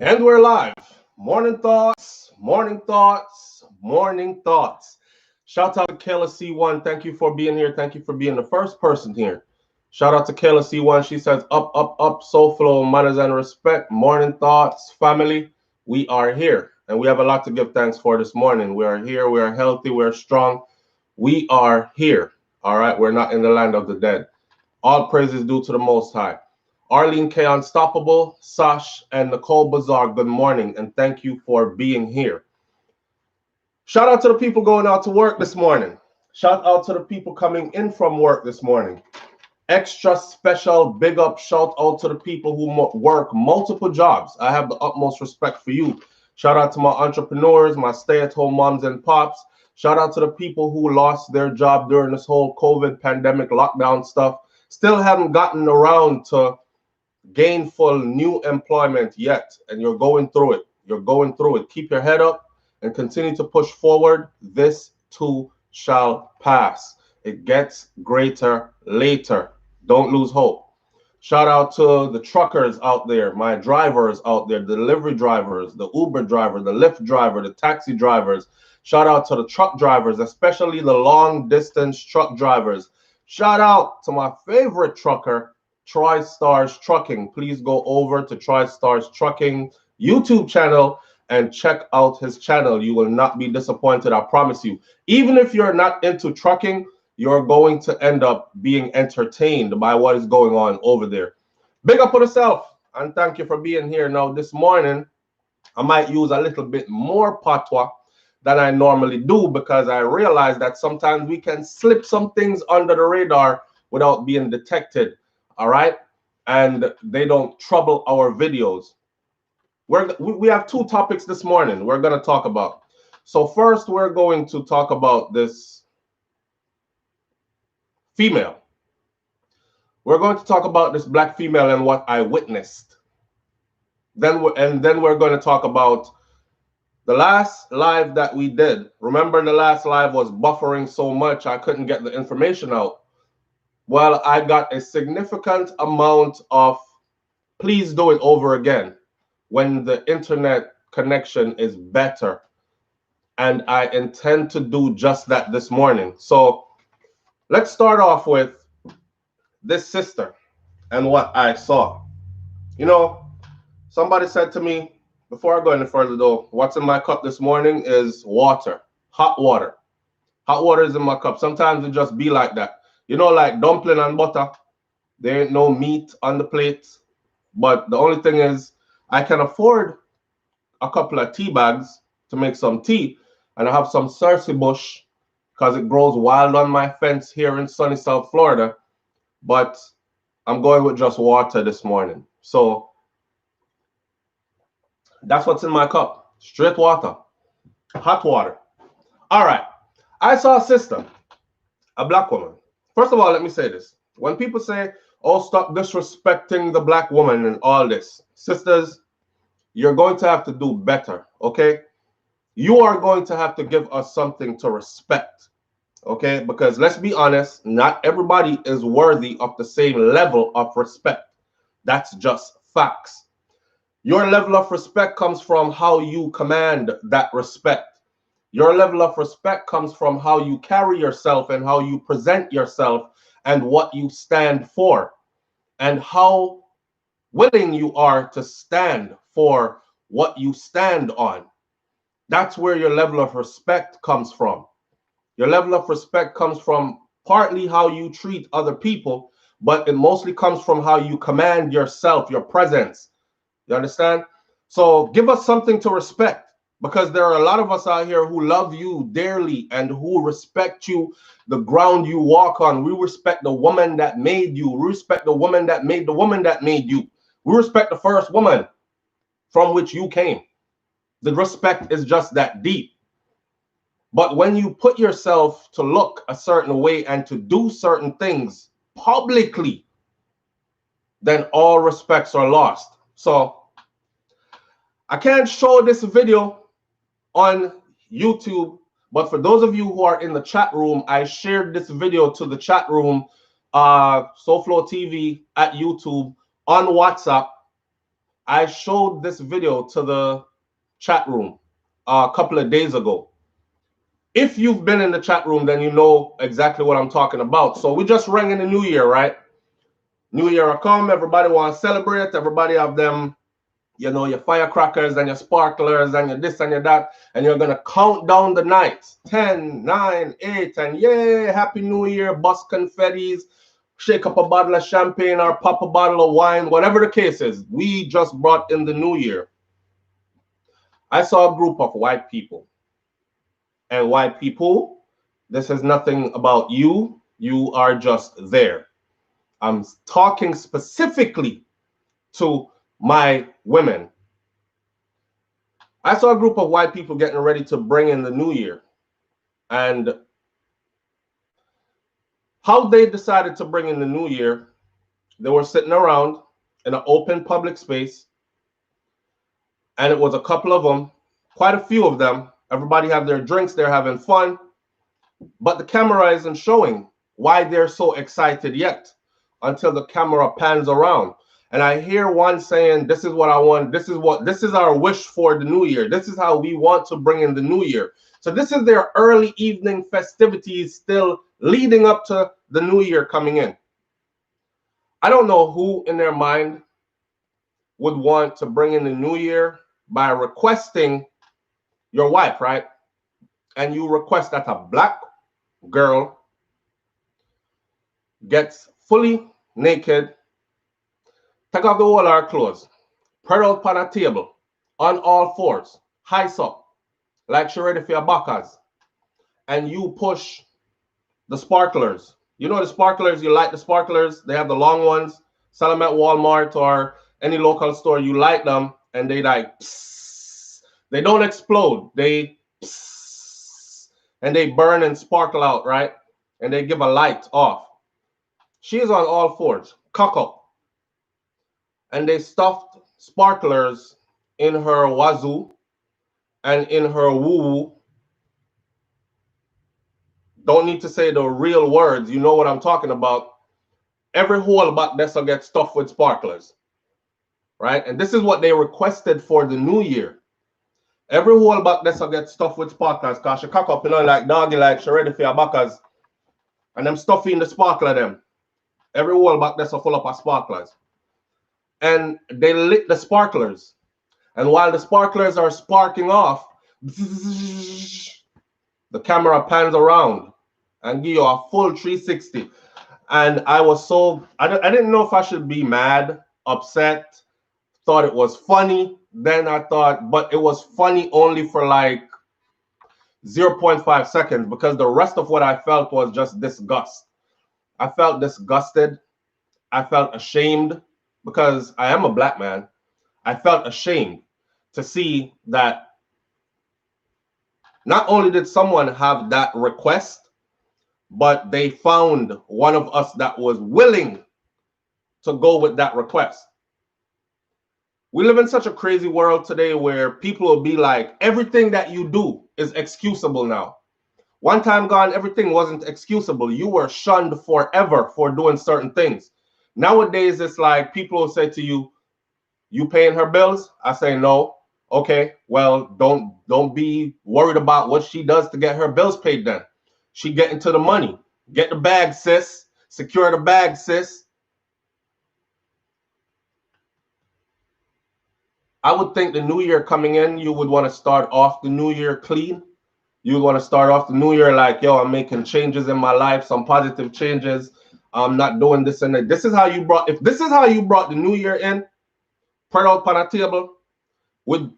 And we're live. Morning thoughts, morning thoughts, morning thoughts. Shout out to Kayla C1. Thank you for being here. Thank you for being the first person here. Shout out to Kayla C1. She says, up, up, up, soul flow, manners and respect. Morning thoughts, family. We are here. And we have a lot to give thanks for this morning. We are here. We are healthy. We are strong. We are here. All right. We're not in the land of the dead. All praise is due to the Most High. Arlene K. Unstoppable, Sash, and Nicole Bazaar, good morning, and thank you for being here. Shout out to the people going out to work this morning. Shout out to the people coming in from work this morning. Extra special big up shout out to the people who work multiple jobs. I have the utmost respect for you. Shout out to my entrepreneurs, my stay-at-home moms and pops. Shout out to the people who lost their job during this whole COVID pandemic lockdown stuff. Still haven't gotten around to gainful new employment yet, and you're going through it. You're going through it. Keep your head up and continue to push forward. This too shall pass. It gets greater later. Don't lose hope. Shout out to the truckers out there, my drivers out there, the delivery drivers, the Uber driver, the Lyft driver, the taxi drivers. Shout out to the truck drivers, especially the long distance truck drivers. Shout out to my favorite trucker, TriStars Trucking. Please go over to TriStars Trucking YouTube channel and check out his channel. You will not be disappointed, I promise you. Even if you're not into trucking, you're going to end up being entertained by what is going on over there. Big up on yourself, and thank you for being here. Now, this morning, I might use a little bit more patois than I normally do because I realize that sometimes we can slip some things under the radar without being detected. All right, and they don't trouble our videos. We have two topics this morning we're going to talk about. So first, we're going to talk about this female. We're going to talk about this black female and what I witnessed. Then we're going to talk about the last live that we did. Remember, the last live was buffering so much I couldn't get the information out. Well, I got a significant amount of please do it over again when the internet connection is better. And I intend to do just that this morning. So let's start off with this sister and what I saw. You know, somebody said to me, before I go any further though, what's in my cup this morning is water, hot water. Hot water is in my cup. Sometimes it just be like that. You know, like dumpling and butter. There ain't no meat on the plate. But the only thing is, I can afford a couple of tea bags to make some tea. And I have some Cersei bush because it grows wild on my fence here in sunny South Florida. But I'm going with just water this morning. So that's what's in my cup. Straight water. Hot water. All right. I saw a sister, a black woman. First of all, let me say this. When people say, oh, stop disrespecting the black woman and all this, sisters, you're going to have to do better, okay? You are going to have to give us something to respect, okay? Because let's be honest, not everybody is worthy of the same level of respect. That's just facts. Your level of respect comes from how you command that respect. Your level of respect comes from how you carry yourself and how you present yourself and what you stand for and how willing you are to stand for what you stand on. That's where your level of respect comes from. Your level of respect comes from partly how you treat other people, but it mostly comes from how you command yourself, your presence. You understand? So give us something to respect. Because there are a lot of us out here who love you dearly and who respect you, the ground you walk on. We respect the woman that made you. We respect the woman that made the woman that made you. We respect the first woman from which you came. The respect is just that deep. But when you put yourself to look a certain way and to do certain things publicly, then all respects are lost. So I can't show this video on YouTube, but for those of you who are in the chat room, I shared this video to the chat room, SouFLoTV at YouTube on WhatsApp. I showed this video to the chat room a couple of days ago. If you've been in the chat room, then you know exactly what I'm talking about. So we just rang in the new year, right? New year will come, everybody want to celebrate, everybody have them, you know, your firecrackers and your sparklers and your this and your that, and you're going to count down the nights, 10, 9, 8, and yay, happy new year, bust confettis, shake up a bottle of champagne or pop a bottle of wine, whatever the case is. We just brought in the new year. I saw a group of white people. And white people, this is nothing about you. You are just there. I'm talking specifically to my women. I saw a group of white people getting ready to bring in the new year. And how they decided to bring in the new year, they were sitting around in an open public space. And it was a couple of them, quite a few of them. Everybody have their drinks, they're having fun. But the camera isn't showing why they're so excited yet until the camera pans around. And I hear one saying, this is what I want. This is our wish for the new year. This is how we want to bring in the new year. So this is their early evening festivities still leading up to the new year coming in. I don't know who in their mind would want to bring in the new year by requesting your wife, right? And you request that a black girl gets fully naked, take off the whole of her clothes, spread out on a table, on all fours, highs up, like she ready for your backers, and you push the sparklers. You know the sparklers, you light the sparklers, they have the long ones, sell them at Walmart or any local store, you light them, and they like, psst. They don't explode, they psst, and they burn and sparkle out, right? And they give a light off. She is on all fours, cock up. And they stuffed sparklers in her wazoo and in her woo-woo. Don't need to say the real words. You know what I'm talking about. Every hole back there will get stuffed with sparklers, right? And this is what they requested for the new year. Every hole back there will get stuffed with sparklers because she cock up, you know, like doggy, like she ready for your backers. And them stuffing the sparkler them. Every hole back there will full up of sparklers. And they lit the sparklers. And while the sparklers are sparking off, the camera pans around and give you a full 360. And I was so, I didn't know if I should be mad, upset, thought it was funny. Then I thought, but it was funny only for like 0.5 seconds because the rest of what I felt was just disgust. I felt disgusted. I felt ashamed because I am a black man. I felt ashamed to see that not only did someone have that request, but they found one of us that was willing to go with that request. We live in such a crazy world today where people will be like, everything that you do is excusable now. One time gone, everything wasn't excusable. You were shunned forever for doing certain things. Nowadays, it's like people will say to you, you paying her bills? I say no. Okay, well, don't be worried about what she does to get her bills paid then. She getting to the money. Get the bag, sis. Secure the bag, sis. I would think the new year coming in, you would want to start off the new year clean. You would want to start off the new year like, yo, I'm making changes in my life, some positive changes. I'm not doing this and that. This is how you brought, if this is how you brought the new year in, spread out on a table with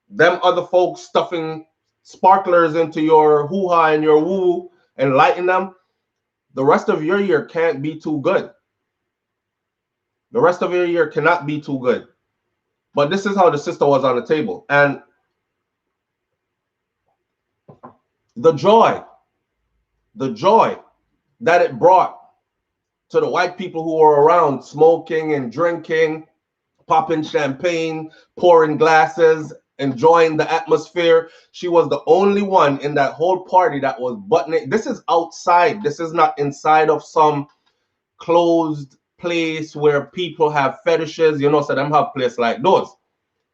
them other folks stuffing sparklers into your hoo-ha and your woo and lighting them, the rest of your year can't be too good. The rest of your year cannot be too good. But this is how the sister was on the table. And the joy that it brought to the white people who were around smoking and drinking, popping champagne, pouring glasses, enjoying the atmosphere. She was the only one in that whole party that was buttoning. This is outside. This is not inside of some closed place where people have fetishes, you know, so them have place like those.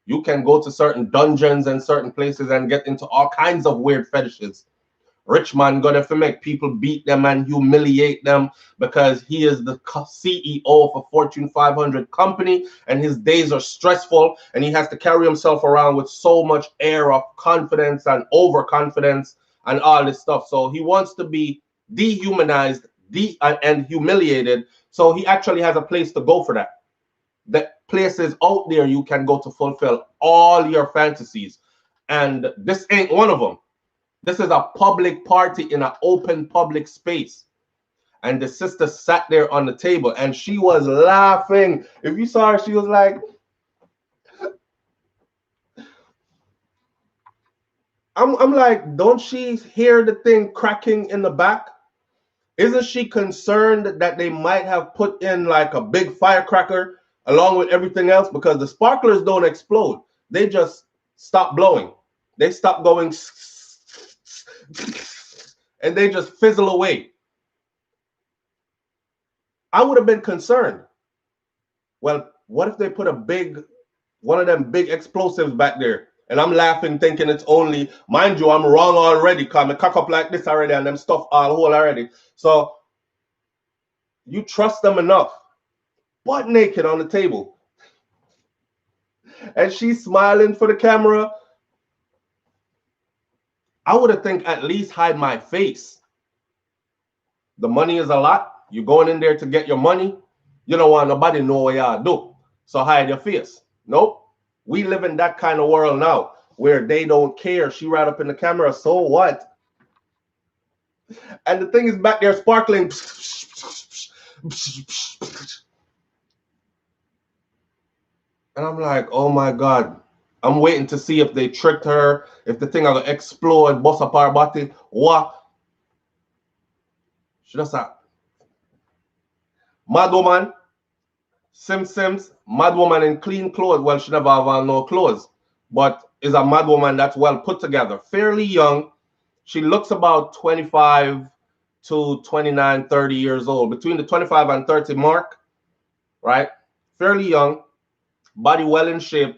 You can go to certain dungeons and certain places and get into all kinds of weird fetishes. Rich man gonna to make people beat them and humiliate them because he is the CEO of a Fortune 500 company and his days are stressful and he has to carry himself around with so much air of confidence and overconfidence and all this stuff. So he wants to be dehumanized and humiliated. So he actually has a place to go for that. The places out there you can go to fulfill all your fantasies. And this ain't one of them. This is a public party in an open public space. And the sister sat there on the table and she was laughing. If you saw her, she was like, I'm like, don't she hear the thing cracking in the back? Isn't she concerned that they might have put in like a big firecracker along with everything else? Because the sparklers don't explode. They just stop blowing. They stop going and they just fizzle away. I would have been concerned. Well, what if they put one of them big explosives back there? And I'm laughing, thinking it's only, mind you, I'm wrong already, because I cock up like this already and them stuff all whole already. So you trust them enough, butt naked on the table. And she's smiling for the camera. I would have think at least hide my face. The money is a lot. You're going in there to get your money. You don't want nobody know what y'all do. So hide your face. Nope. We live in that kind of world now where they don't care. She right up in the camera. So what? And the thing is back there sparkling. And I'm like, oh my God. I'm waiting to see if they tricked her, if the thing will explode, bust up her body. What? She just a mad woman. Sims, mad woman in clean clothes. Well, she never have on no clothes, but is a mad woman that's well put together. Fairly young. She looks about 25 to 29, 30 years old. Between the 25 and 30 mark, right? Fairly young. Body well in shape.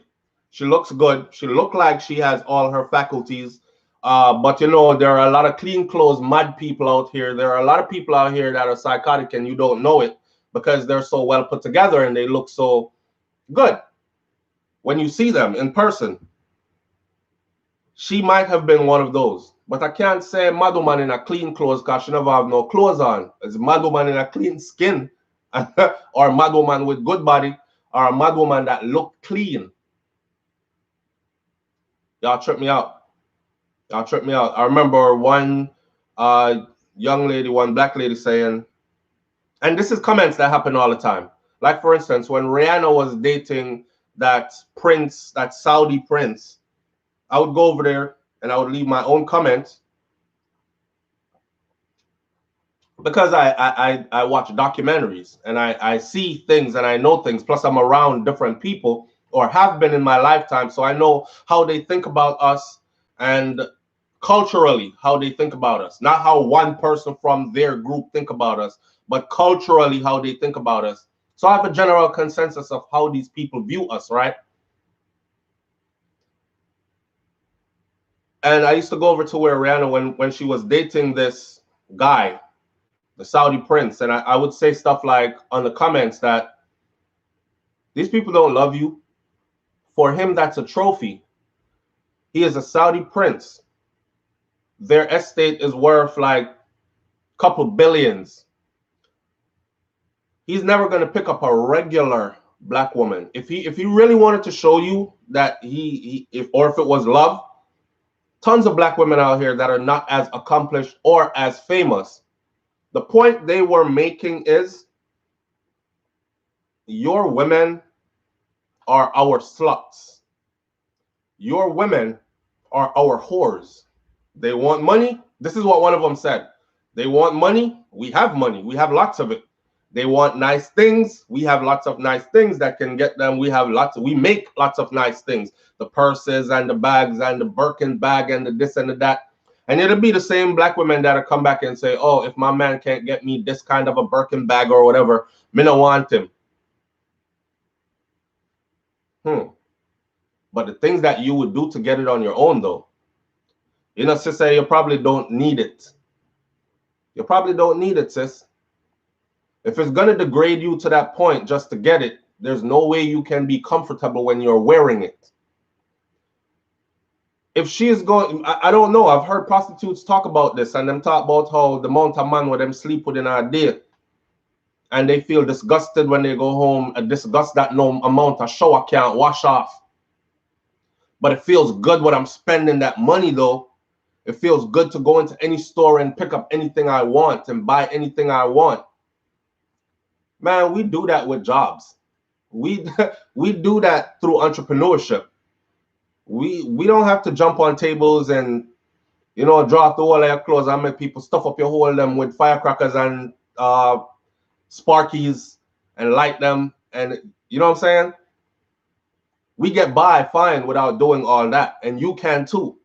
She looks good. She looks like she has all her faculties. But you know, there are a lot of clean clothes, mad people out here. There are a lot of people out here that are psychotic and you don't know it because they're so well put together and they look so good when you see them in person. She might have been one of those. But I can't say mad woman in a clean clothes because she never have no clothes on. It's a mad woman in a clean skin or a mad woman with good body or a mad woman that look clean. Y'all trip me out. Y'all trip me out. I remember one young lady, one black lady saying, and this is comments that happen all the time. Like, for instance, when Rihanna was dating that prince, that Saudi prince, I would go over there and I would leave my own comments because I watch documentaries and I see things and I know things. Plus, I'm around different people or have been in my lifetime. So I know how they think about us and culturally how they think about us. Not how one person from their group think about us, but culturally how they think about us. So I have a general consensus of how these people view us, right? And I used to go over to where Rihanna, when she was dating this guy, the Saudi prince, and I would say stuff like on the comments that these people don't love you. For him, that's a trophy. He is a Saudi prince. Their estate is worth like a couple billions. He's never going to pick up a regular black woman. If he really wanted to show you that if it was love, tons of black women out here that are not as accomplished or as famous. The point they were making is your women are our sluts. Your women are our whores. They want money. This is what one of them said. They want money. We have money. We have lots of it. They want nice things. We have lots of nice things that can get them. We make lots of nice things. The purses and the bags and the Birkin bag and the this and the that. And it'll be the same black women that'll come back and say, oh, if my man can't get me this kind of a Birkin bag or whatever, Me no want him. But the things that you would do to get it on your own, though, you know, sister, you probably don't need it. You probably don't need it, sis. If it's going to degrade you to that point just to get it, there's no way you can be comfortable when you're wearing it. If she is going, I don't know. I've heard prostitutes talk about this, and them talk about how the amount of man with them sleep within a day, and they feel disgusted when they go home, a disgust that no amount of shower can't wash off. But it feels good when I'm spending that money, though. It feels good to go into any store and pick up anything I want and buy anything I want. Man, we do that with jobs. We do that through entrepreneurship. We don't have to jump on tables and, you know, draw off the wall of your clothes and make people stuff up your hole them with firecrackers and sparkies and light them. And you know what I'm saying? We get by fine without doing all that. And you can too.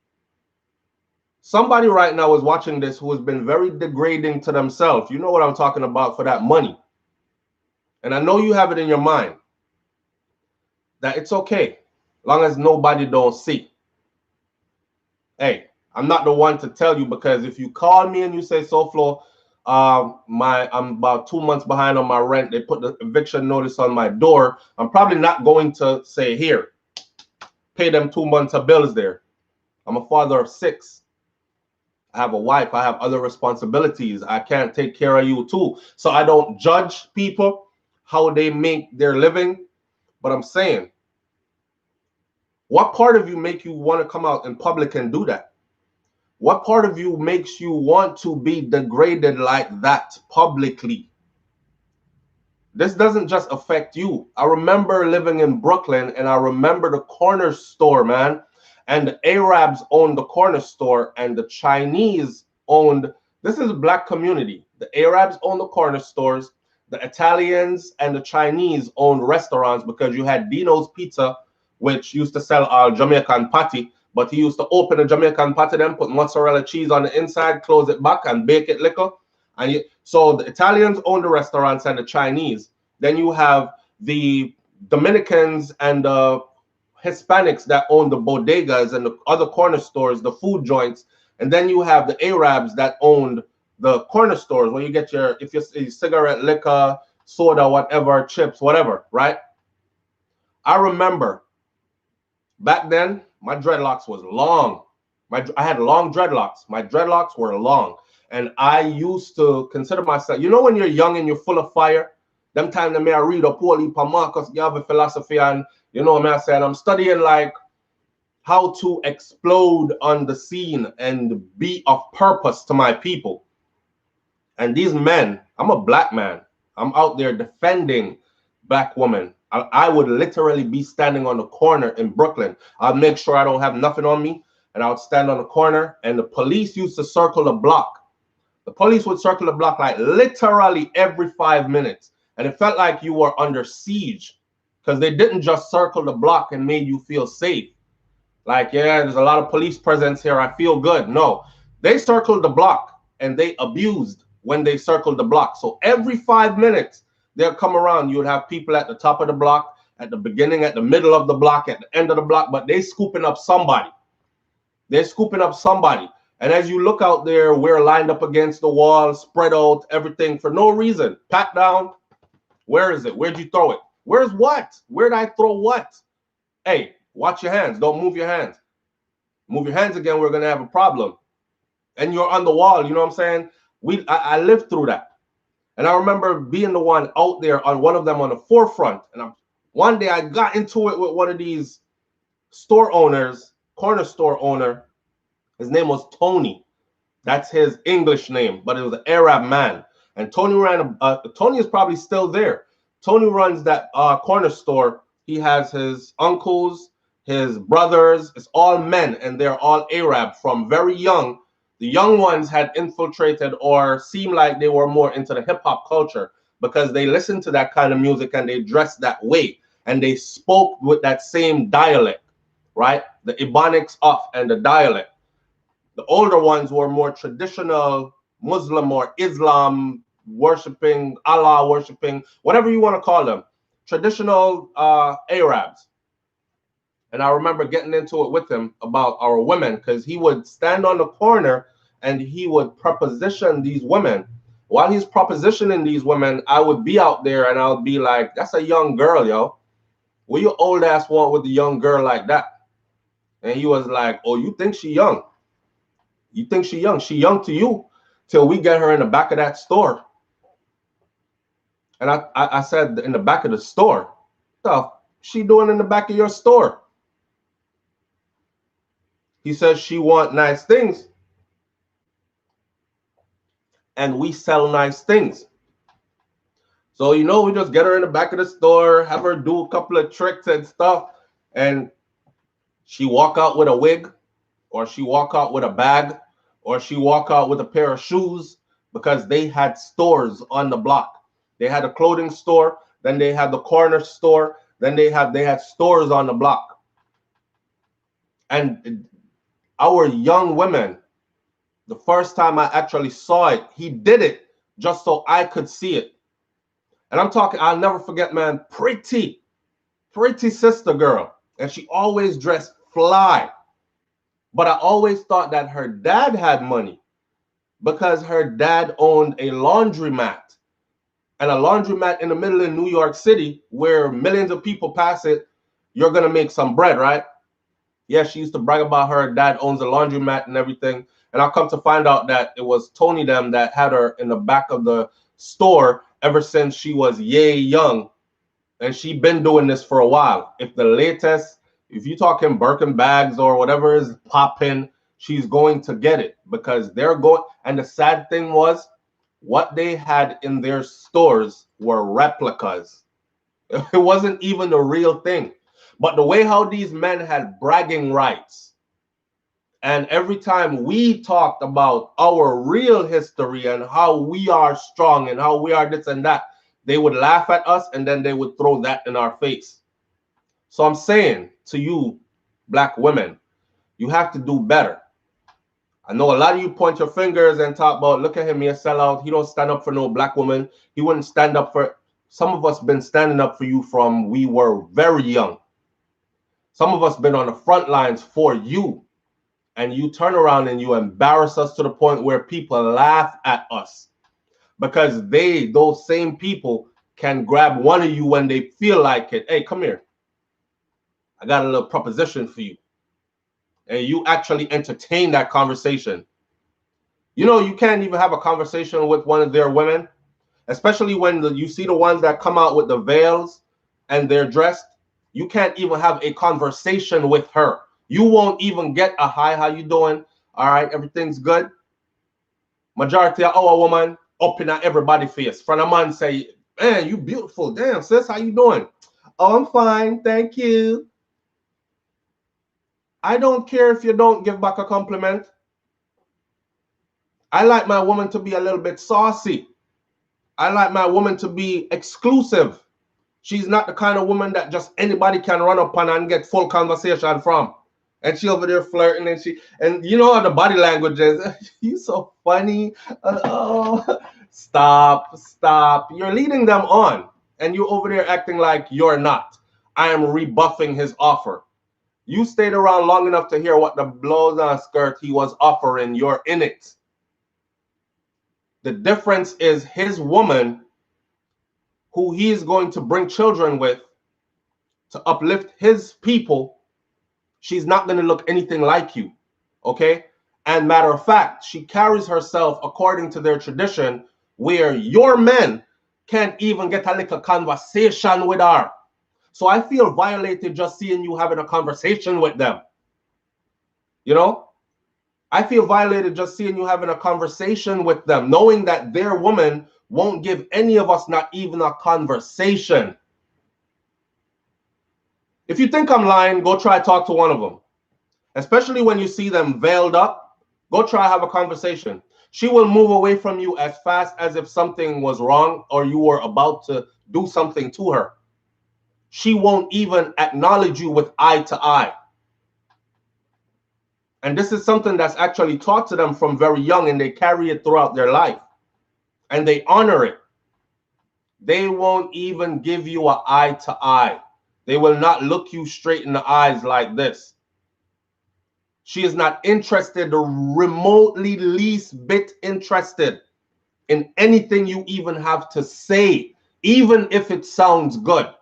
Somebody right now is watching this who has been very degrading to themselves. You know what I'm talking about, for that money. And I know you have it in your mind that it's okay, long as nobody don't see. Hey, I'm not the one to tell you, because if you call me and you say, SouFlo, I'm about 2 months behind on my rent, they put the eviction notice on my door, I'm probably not going to say, here, pay them 2 months of bills there. I'm a father of 6. I have a wife. I have other responsibilities. I can't take care of you too. So I don't judge people how they make their living. But I'm saying, what part of you make you want to come out in public and do that? What part of you makes you want to be degraded like that publicly? This doesn't just affect you. I remember living in Brooklyn, and I remember the corner store, man. And the Arabs owned the corner store, and the Chinese owned, this is a black community. The Arabs owned the corner stores. The Italians and the Chinese owned restaurants, because you had Dino's Pizza, which used to sell Jamaican patty, but he used to open a Jamaican patty, then put mozzarella cheese on the inside, close it back, and bake it liquor. And so the Italians own the restaurants and the Chinese. Then you have the Dominicans and the Hispanics that own the bodegas and the other corner stores, the food joints. And then you have the Arabs that owned the corner stores where you get your, if you're cigarette, liquor, soda, whatever, chips, whatever, right? I remember back then, my dreadlocks was long. I had long dreadlocks. My dreadlocks were long. And I used to consider myself, you know, when you're young and you're full of fire, them time that may I read up Paul Marcus Garvey philosophy, and you know what I'm saying, I'm studying like how to explode on the scene and be of purpose to my people. And these men, I'm a black man. I'm out there defending black women. I would literally be standing on the corner in Brooklyn. I'll make sure I don't have nothing on me, and I would stand on the corner, and the police used to circle the block. The police would circle the block like literally every 5 minutes. And it felt like you were under siege, because they didn't just circle the block and made you feel safe. Like, yeah, there's a lot of police presence here, I feel good. No, they circled the block, and they abused when they circled the block. So every 5 minutes, they'll come around. You would have people at the top of the block, at the beginning, at the middle of the block, at the end of the block, but they scooping up somebody. They're scooping up somebody. And as you look out there, we're lined up against the wall, spread out, everything for no reason. Pat down. Where is it? Where'd you throw it? Where's what? Where'd I throw what? Hey, watch your hands. Don't move your hands. Move your hands again, we're going to have a problem. And you're on the wall, you know what I'm saying? I lived through that. And I remember being the one out there on one of them on the forefront. And one day I got into it with one of these store owners, corner store owner. His name was Tony. That's his English name, but it was an Arab man. And Tony Tony is probably still there. Tony runs that corner store. He has his uncles, his brothers. It's all men, and they're all Arab from very young. The young ones had infiltrated or seemed like they were more into the hip-hop culture because they listened to that kind of music and they dressed that way. And they spoke with that same dialect, right? The Ebonics off and the dialect. The older ones were more traditional Muslim or Islam worshiping, Allah worshiping, whatever you want to call them, traditional Arabs. And I remember getting into it with him about our women, because he would stand on the corner and he would proposition these women. While he's propositioning these women, I would be out there and I would be like, that's a young girl, yo. What your old ass want with a young girl like that? And he was like, oh, you think she young? You think she young? She young to you till we get her in the back of that store. And I said, in the back of the store? What the she doing in the back of your store? He says she want nice things. And we sell nice things. So, you know, we just get her in the back of the store, have her do a couple of tricks and stuff. And she walk out with a wig, or she walk out with a bag, or she walk out with a pair of shoes, because they had stores on the block. They had a clothing store, then they had the corner store, then they had stores on the block. And our young women, the first time I actually saw it, he did it just so I could see it. And I'm talking, I'll never forget, man, pretty sister girl. And she always dressed fly. But I always thought that her dad had money, because her dad owned a laundromat. And a laundromat in the middle of New York City, where millions of people pass it, you're going to make some bread, right? Yeah, she used to brag about her dad owns a laundromat and everything. And I'll come to find out that it was Tony them that had her in the back of the store ever since she was yay young. And she been doing this for a while. If the latest, if you're talking Birkin bags or whatever is popping, she's going to get it, because they're going. And the sad thing was, what they had in their stores were replicas. It wasn't even the real thing. But the way how these men had bragging rights, and every time we talked about our real history and how we are strong and how we are this and that, they would laugh at us and then they would throw that in our face. So I'm saying to you, black women, you have to do better. I know a lot of you point your fingers and talk about, look at him, he a sellout. He don't stand up for no black woman. He wouldn't stand up for. Some of us been standing up for you from we were very young. Some of us been on the front lines for you. And you turn around and you embarrass us to the point where people laugh at us. Because those same people, can grab one of you when they feel like it. Hey, come here. I got a little proposition for you. And you actually entertain that conversation. You know, you can't even have a conversation with one of their women, especially when you see the ones that come out with the veils and they're dressed. You can't even have a conversation with her. You won't even get a hi, how you doing? All right, everything's good. Majority of our woman up in everybody's face. From a man say, man, you beautiful. Damn, sis, how you doing? Oh, I'm fine, thank you. I don't care if you don't give back a compliment. I like my woman to be a little bit saucy. I like my woman to be exclusive. She's not the kind of woman that just anybody can run up on and get full conversation from. And she over there flirting, and you know how the body language is. You so funny. Oh, stop. You're leading them on, and you're over there acting like you're not. I am rebuffing his offer. You stayed around long enough to hear what the blouse and skirt he was offering. You're in it. The difference is his woman, who he is going to bring children with to uplift his people, she's not going to look anything like you, okay? And matter of fact, she carries herself according to their tradition, where your men can't even get a little conversation with her. So I feel violated just seeing you having a conversation with them. You know? I feel violated just seeing you having a conversation with them, knowing that their woman won't give any of us not even a conversation. If you think I'm lying, go try talk to one of them. Especially when you see them veiled up, go try have a conversation. She will move away from you as fast as if something was wrong or you were about to do something to her. She won't even acknowledge you with eye to eye. And this is something that's actually taught to them from very young, and they carry it throughout their life. and they honor it. They won't even give you an eye to eye. They will not look you straight in the eyes like this. She is not interested, remotely least bit interested in anything you even have to say, even if it sounds good.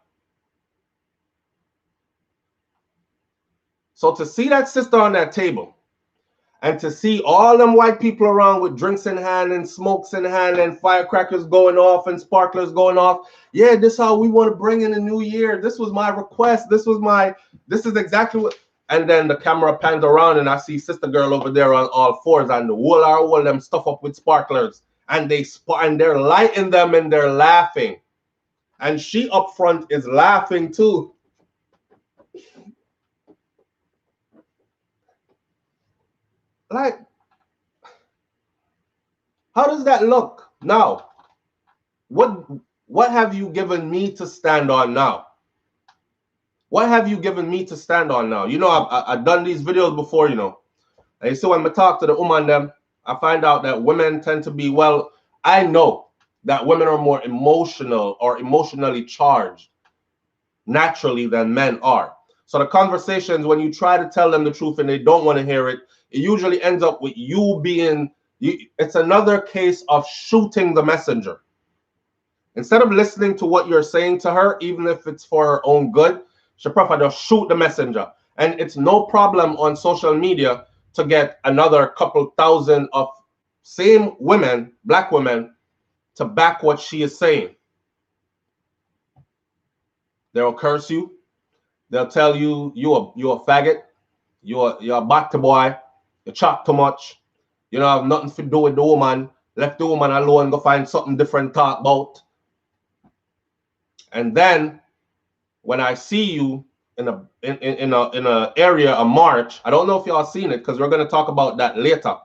So to see that sister on that table, and to see all them white people around with drinks in hand and smokes in hand and firecrackers going off and sparklers going off. Yeah, this is how we want to bring in the new year. This was my request. This is exactly what. And then the camera pans around and I see sister girl over there on all fours and all them stuff up with sparklers. And they're lighting them and they're laughing. And she up front is laughing too. Like, how does that look now? What have you given me to stand on now? What have you given me to stand on now? You know, I've done these videos before, you know. And so when I talk to the woman them, I find out that women tend to be, well, I know that women are more emotional or emotionally charged naturally than men are. So the conversations, when you try to tell them the truth and they don't want to hear it, it usually ends up with you being, it's another case of shooting the messenger. Instead of listening to what you're saying to her, even if it's for her own good, she prefer to shoot the messenger. And it's no problem on social media to get another couple thousand of same women, black women, to back what she is saying. They'll curse you. They'll tell you you're a faggot. You're a bad boy. You chat too much. You don't have nothing to do with the woman. Left the woman alone. Go find something different to talk about. And then when I see you in a area, a march, I don't know if y'all seen it because we're going to talk about that later.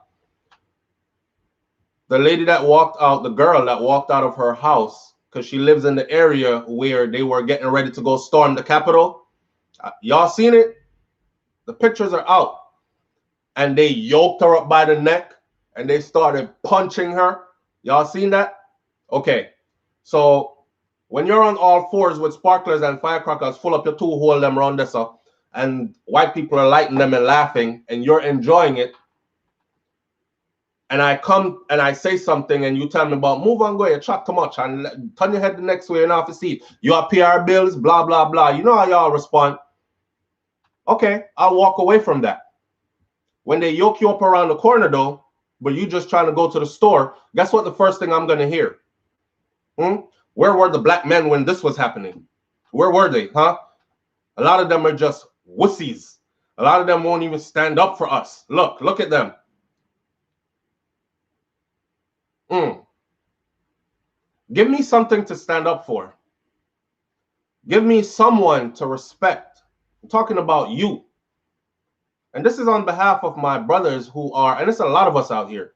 The lady that walked out, the girl that walked out of her house, because she lives in the area where they were getting ready to go storm the Capitol. Y'all seen it? The pictures are out. And they yoked her up by the neck and they started punching her. Y'all seen that? Okay. So when you're on all fours with sparklers and firecrackers full up your two, hold them around this up, and white people are lighting them and laughing, and you're enjoying it, and I come and I say something and you tell me about move on, go, you chat too much and turn your head the next way and off the seat. Your PR bills, blah, blah, blah. You know how y'all respond. Okay, I'll walk away from that. When they yoke you up around the corner though, but you just trying to go to the store, guess what the first thing I'm going to hear? Where were the black men when this was happening? Where were they, huh? A lot of them are just wussies. A lot of them won't even stand up for us. Look at them. Give me something to stand up for. Give me someone to respect. I'm talking about you. And this is on behalf of my brothers who are, and it's a lot of us out here.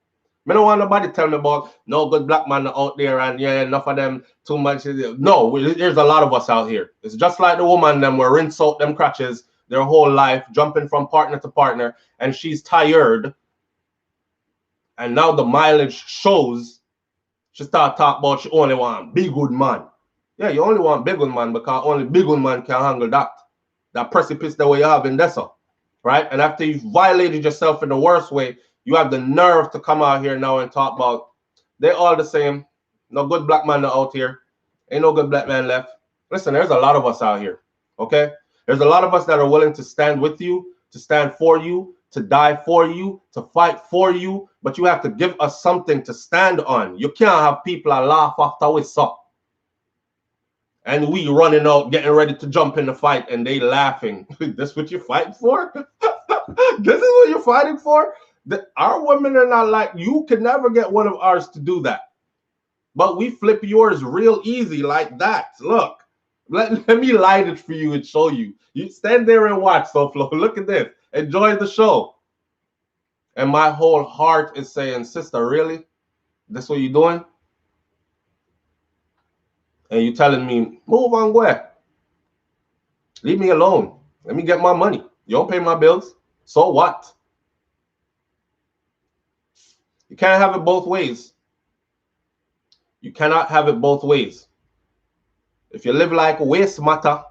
I don't want nobody tell me about no good black man out there and yeah, enough of them too much. No, there's a lot of us out here. It's just like the woman them were rinse out them crutches their whole life, jumping from partner to partner, and she's tired. And now the mileage shows. She start talking about she only want big good man. Yeah, you only want big good man because only big good man can handle that precipice that way you have in Dessa, right? And after you've violated yourself in the worst way, you have the nerve to come out here now and talk about they're all the same. No good black man out here. Ain't no good black man left. Listen, there's a lot of us out here, okay? There's a lot of us that are willing to stand with you, to stand for you, to die for you, to fight for you, but you have to give us something to stand on. You can't have people that laugh after we suck. And we running out, getting ready to jump in the fight, and they laughing. This what you're fighting for? This is what you're fighting for? Our women are not like, you could never get one of ours to do that. But we flip yours real easy like that. Look, let me light it for you and show you. You stand there and watch, SouFlo. Look at this. Enjoy the show. And my whole heart is saying, sister, really? That's what you're doing? And you telling me, move on, where? Leave me alone. Let me get my money. You don't pay my bills. So what? You can't have it both ways. You cannot have it both ways. If you live like waste matter,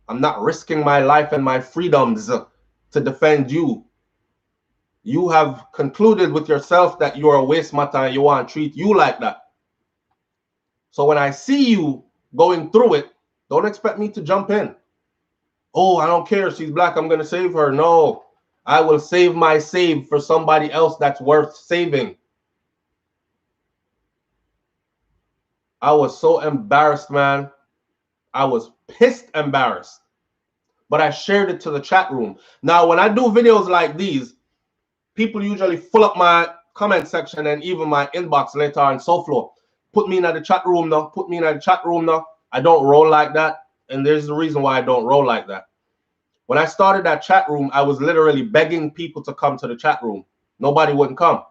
I'm not risking my life and my freedoms to defend you. You have concluded with yourself that you're a waste matter and you want to treat you like that. So when I see you going through it, don't expect me to jump in. Oh, I don't care. She's black. I'm going to save her. No, I will save my save for somebody else that's worth saving. I was so embarrassed, man. I was pissed embarrassed. But I shared it to the chat room. Now, when I do videos like these, people usually fill up my comment section and even my inbox later on SouFLo. Put me in the chat room now. Put me in the chat room now. I don't roll like that. And there's the reason why I don't roll like that. When I started that chat room, I was literally begging people to come to the chat room. Nobody wouldn't come.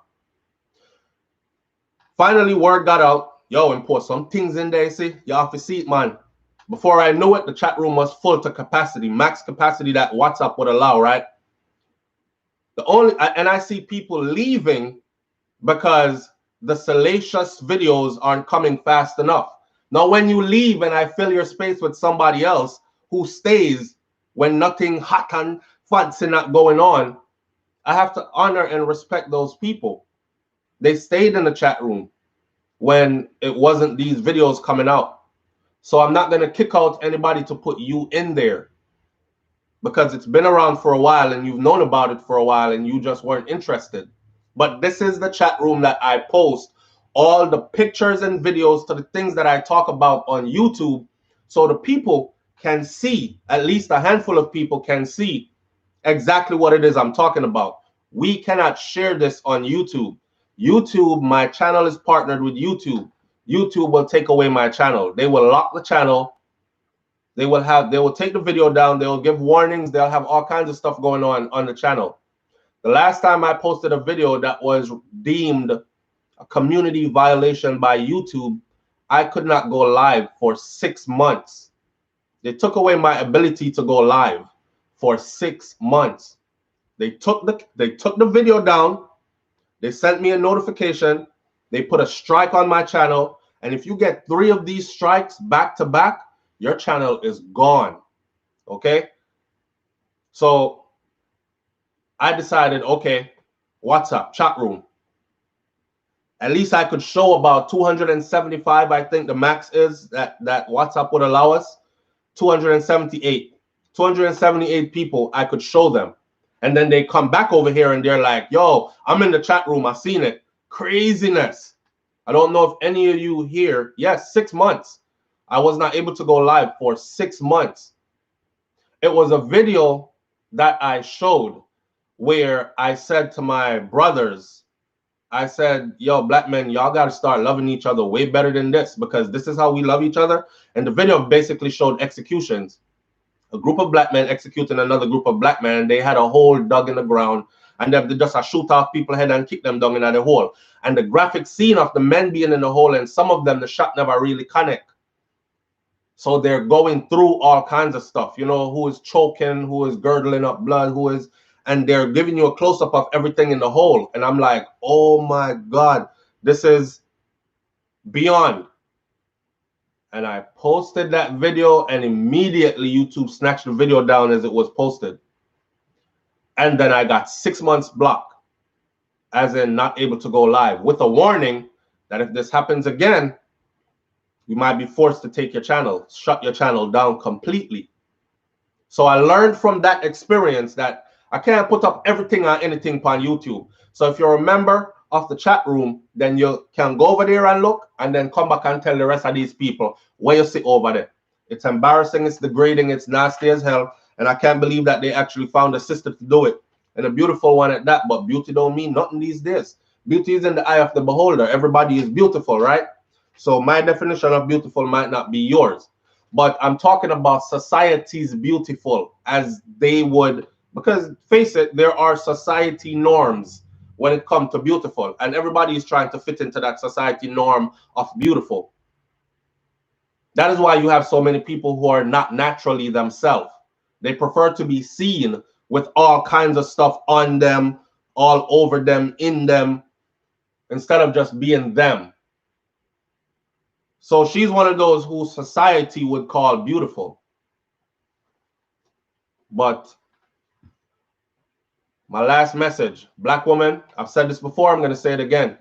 Finally, word got out. Yo, and put some things in there, see? You have to see it, man. Before I knew it, the chat room was full to capacity, max capacity that WhatsApp would allow, right? And I see people leaving because the salacious videos aren't coming fast enough. Now, when you leave and I fill your space with somebody else who stays when nothing hot and fancy not going on, I have to honor and respect those people. They stayed in the chat room when it wasn't these videos coming out. So I'm not going to kick out anybody to put you in there because it's been around for a while and you've known about it for a while and you just weren't interested. But this is the chat room that I post all the pictures and videos to the things that I talk about on YouTube, so the people can see, at least a handful of people can see exactly what it is I'm talking about. We cannot share this on YouTube. YouTube, my channel is partnered with YouTube. YouTube will take away my channel. They will lock the channel. They will take the video down. They will give warnings. They'll have all kinds of stuff going on the channel. The last time I posted a video that was deemed a community violation by YouTube, I could not go live for 6 months. They took away my ability to go live for 6 months. They took the video down. They sent me a notification. They put a strike on my channel. And if you get 3 of these strikes back to back, your channel is gone. Okay? So I decided, okay, WhatsApp, chat room. At least I could show about 275, I think the max is that WhatsApp would allow us. 278 people I could show them. And then they come back over here and they're like, yo, I'm in the chat room. I seen it. Craziness. I don't know if any of you here. Yes, 6 months. I was not able to go live for 6 months. It was a video that I showed where I said to my brothers, I said, yo, black men, y'all got to start loving each other way better than this, because this is how we love each other. And the video basically showed executions. A group of black men executing another group of black men. They had a hole dug in the ground, and they just shoot off people's head and kick them down in the hole. And the graphic scene of the men being in the hole, and some of them, the shot never really connect. So they're going through all kinds of stuff, you know, who is choking, who is gurgling up blood, who is, and they're giving you a close-up of everything in the hole. And I'm like, oh my God, this is beyond. And I posted that video, and immediately YouTube snatched the video down as it was posted. And then I got 6 months blocked, as in not able to go live, with a warning that if this happens again, you might be forced to take your channel, shut your channel down completely. So I learned from that experience that I can't put up everything on anything on YouTube. So if you're a member of the chat room, then you can go over there and look, and then come back and tell the rest of these people where you sit over there. It's embarrassing, it's degrading, it's nasty as hell, and I can't believe that they actually found a sister to do it, and a beautiful one at that. But beauty don't mean nothing these days. Beauty is in the eye of the beholder. Everybody is beautiful, right? So my definition of beautiful might not be yours, but I'm talking about society's beautiful as they would, because face it, there are society norms when it comes to beautiful, and everybody is trying to fit into that society norm of beautiful. That is why you have so many people who are not naturally themselves. They prefer to be seen with all kinds of stuff on them, all over them, in them, instead of just being them. So she's one of those who society would call beautiful. But my last message, black woman, I've said this before, I'm going to say it again.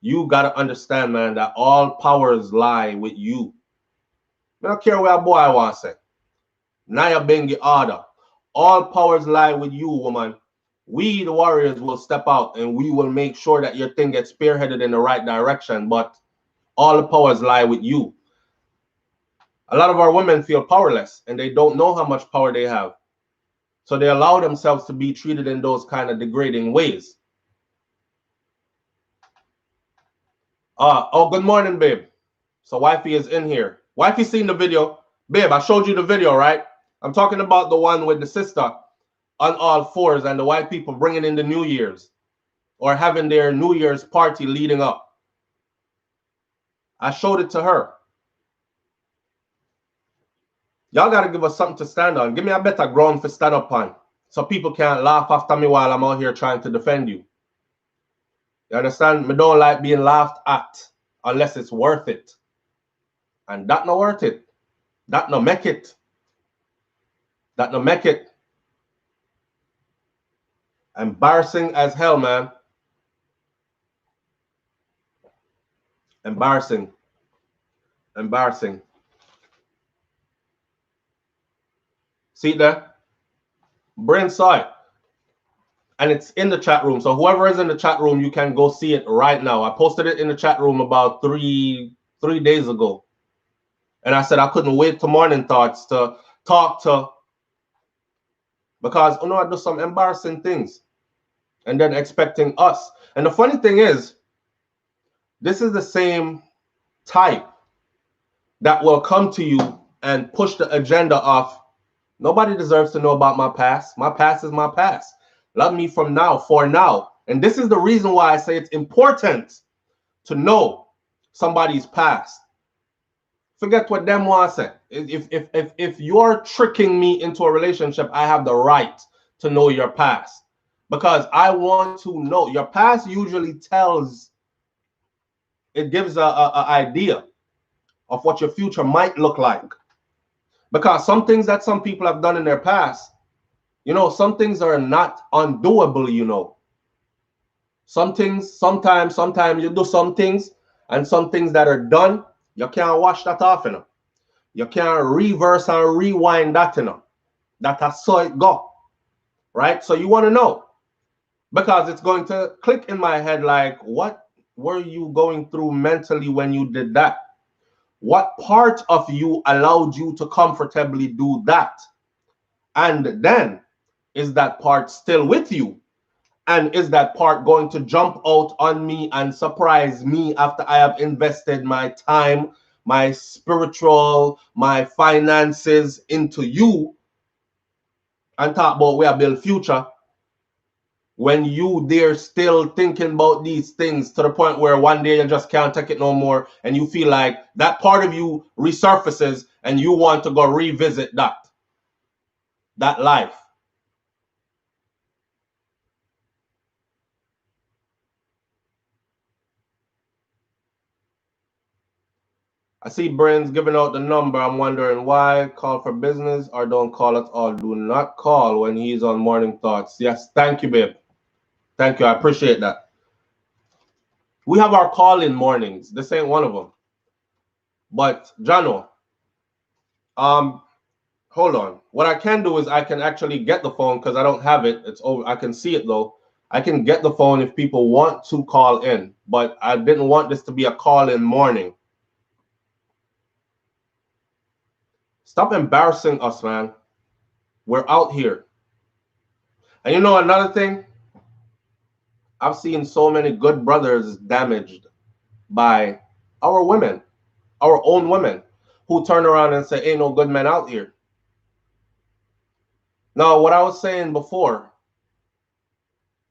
You got to understand, man, that all powers lie with you. I don't care what a boy wants to say. Naya Bengi order. All powers lie with you, woman. We, the warriors, will step out and we will make sure that your thing gets spearheaded in the right direction. But all the powers lie with you. A lot of our women feel powerless and they don't know how much power they have. So they allow themselves to be treated in those kind of degrading ways. Oh, good morning, babe. So wifey is in here. Wifey seen the video. Babe, I showed you the video, right? I'm talking about the one with the sister on all fours and the white people bringing in the New Year's or having their New Year's party leading up. I showed it to her. Y'all got to give us something to stand on. Give me a better ground for stand up on so people can't laugh after me while I'm out here trying to defend you. You understand? Me don't like being laughed at unless it's worth it. And that no worth it. That no make it. That no make it. Embarrassing as hell, man. Embarrassing. Embarrassing. See there? Brain saw it. And it's in the chat room. So whoever is in the chat room, you can go see it right now. I posted it in the chat room about three days ago. And I said I couldn't wait to morning thoughts to talk to, because I do some embarrassing things and then expecting us. And the funny thing is, this is the same type that will come to you and push the agenda of nobody deserves to know about my past. My past is my past. Love me from now, for now. And this is the reason why I say it's important to know somebody's past. Forget what them want to say. If you're tricking me into a relationship, I have the right to know your past. Because I want to know. Your past usually tells, it gives a idea of what your future might look like. Because some things that some people have done in their past, some things are not undoable, Some things, sometimes you do some things, and some things that are done, you can't wash that off, You can't reverse and rewind that, That's how it go, right? So you want to know, because it's going to click in my head like, what were you going through mentally when you did that? What part of you allowed you to comfortably do that? And then, is that part still with you? And is that part going to jump out on me and surprise me after I have invested my time, my spiritual, my finances into you and talk about where I build future, when you there still thinking about these things to the point where one day you just can't take it no more and you feel like that part of you resurfaces and you want to go revisit that life? I see Brains giving out the number. I'm wondering why. Call for business or don't call at all. Do not call when he's on Morning Thoughts. Yes, thank you, babe. Thank you. I appreciate that. We have our call-in mornings. This ain't one of them. But, Jano, hold on. What I can do is I can actually get the phone because I don't have it. It's over. I can see it, though. I can get the phone if people want to call in. But I didn't want this to be a call-in morning. Stop embarrassing us, man. We're out here. And another thing? I've seen so many good brothers damaged by our women, our own women, who turn around and say, ain't no good men out here. Now, what I was saying before,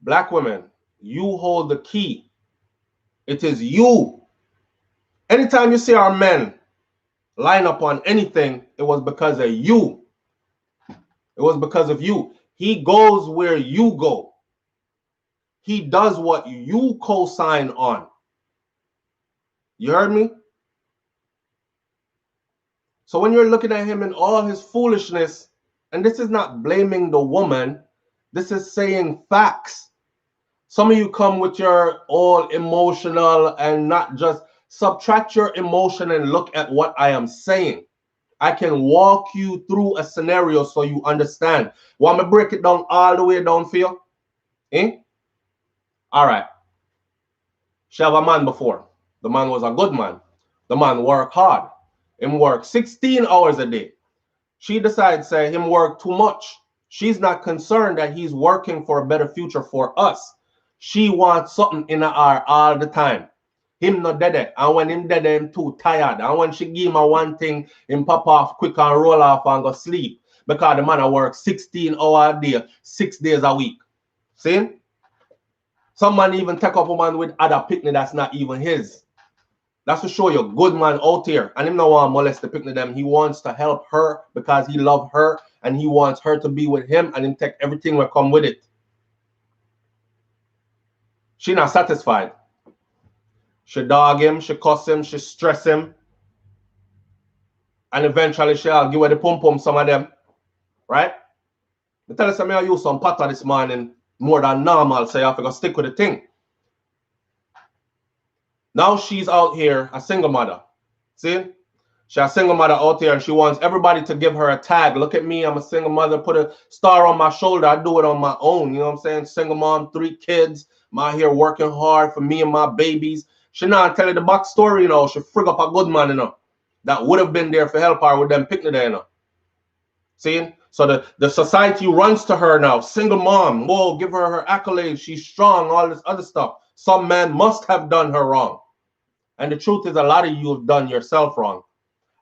black women, you hold the key. It is you. Anytime you see our men line up on anything, it was because of you. It was because of you. He goes where you go. He does what you co-sign on. You heard me? So when you're looking at him in all his foolishness, and this is not blaming the woman, this is saying facts. Some of you come with your all emotional and not just subtract your emotion and look at what I am saying. I can walk you through a scenario so you understand. Want me to break it down all the way down for you? Eh? All right. She have a man before. The man was a good man. The man work hard. Him work 16 hours a day. She decides say him work too much. She's not concerned that he's working for a better future for us. She wants something in her all the time. Him not dead, and when him dead, him too tired. And when she give him a one thing, him pop off quick and roll off and go sleep. Because the man work 16 hours a day, 6 days a week. See? Some man even take up a man with other picnic that's not even his. That's to show you a good man out here. And him not want to molest the picnic them. He wants to help her because he love her and he wants her to be with him and him take everything will come with it. She not satisfied. She dog him, she cuss him, she stress him. And eventually she'll give her the pum-pum, some of them. Right? I tell her, I use some patter this morning more than normal, so you have to go stick with the thing. Now she's out here, a single mother. See? She's a single mother out here and she wants everybody to give her a tag. Look at me, I'm a single mother, put a star on my shoulder. I do it on my own. You know what I'm saying? Single mom, 3 kids. I'm out here working hard for me and my babies. She not tell you the backstory, you know. She frig up a good man, you know, that would have been there for help her with them picnic there, you know. See? So the society runs to her now. Single mom. Whoa, give her accolades. She's strong, all this other stuff. Some man must have done her wrong. And the truth is a lot of you have done yourself wrong.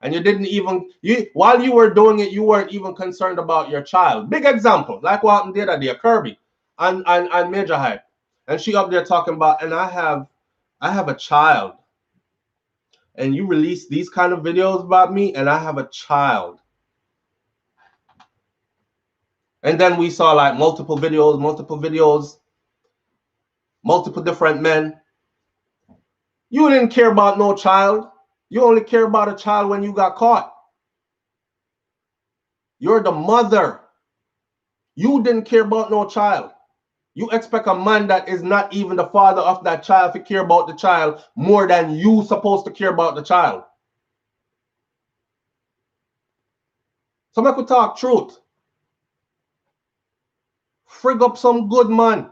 And you didn't even, while you were doing it, you weren't even concerned about your child. Big example, like what happened the other day, Kirby and Major Hype. And she up there talking about, and I have a child. And you release these kind of videos about me, and I have a child. And then we saw like multiple videos, multiple different men. You didn't care about no child. You only care about a child when you got caught. You're the mother. You didn't care about no child. You expect a man that is not even the father of that child to care about the child more than you supposed to care about the child. Somebody could talk truth. Frig up some good man.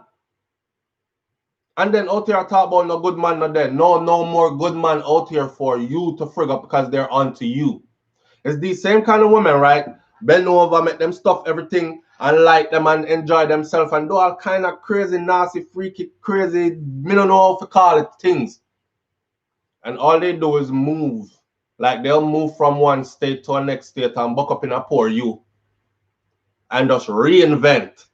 And then out here talk about no good man not there. No more good man out here for you to frig up because they're onto you. It's these same kind of women, right? Bend over, make them stuff everything and like them and enjoy themselves and do all kind of crazy, nasty, freaky, crazy, me don't know how to call it, things. And all they do is move. Like they'll move from one state to a next state and buck up in a poor you. And just reinvent.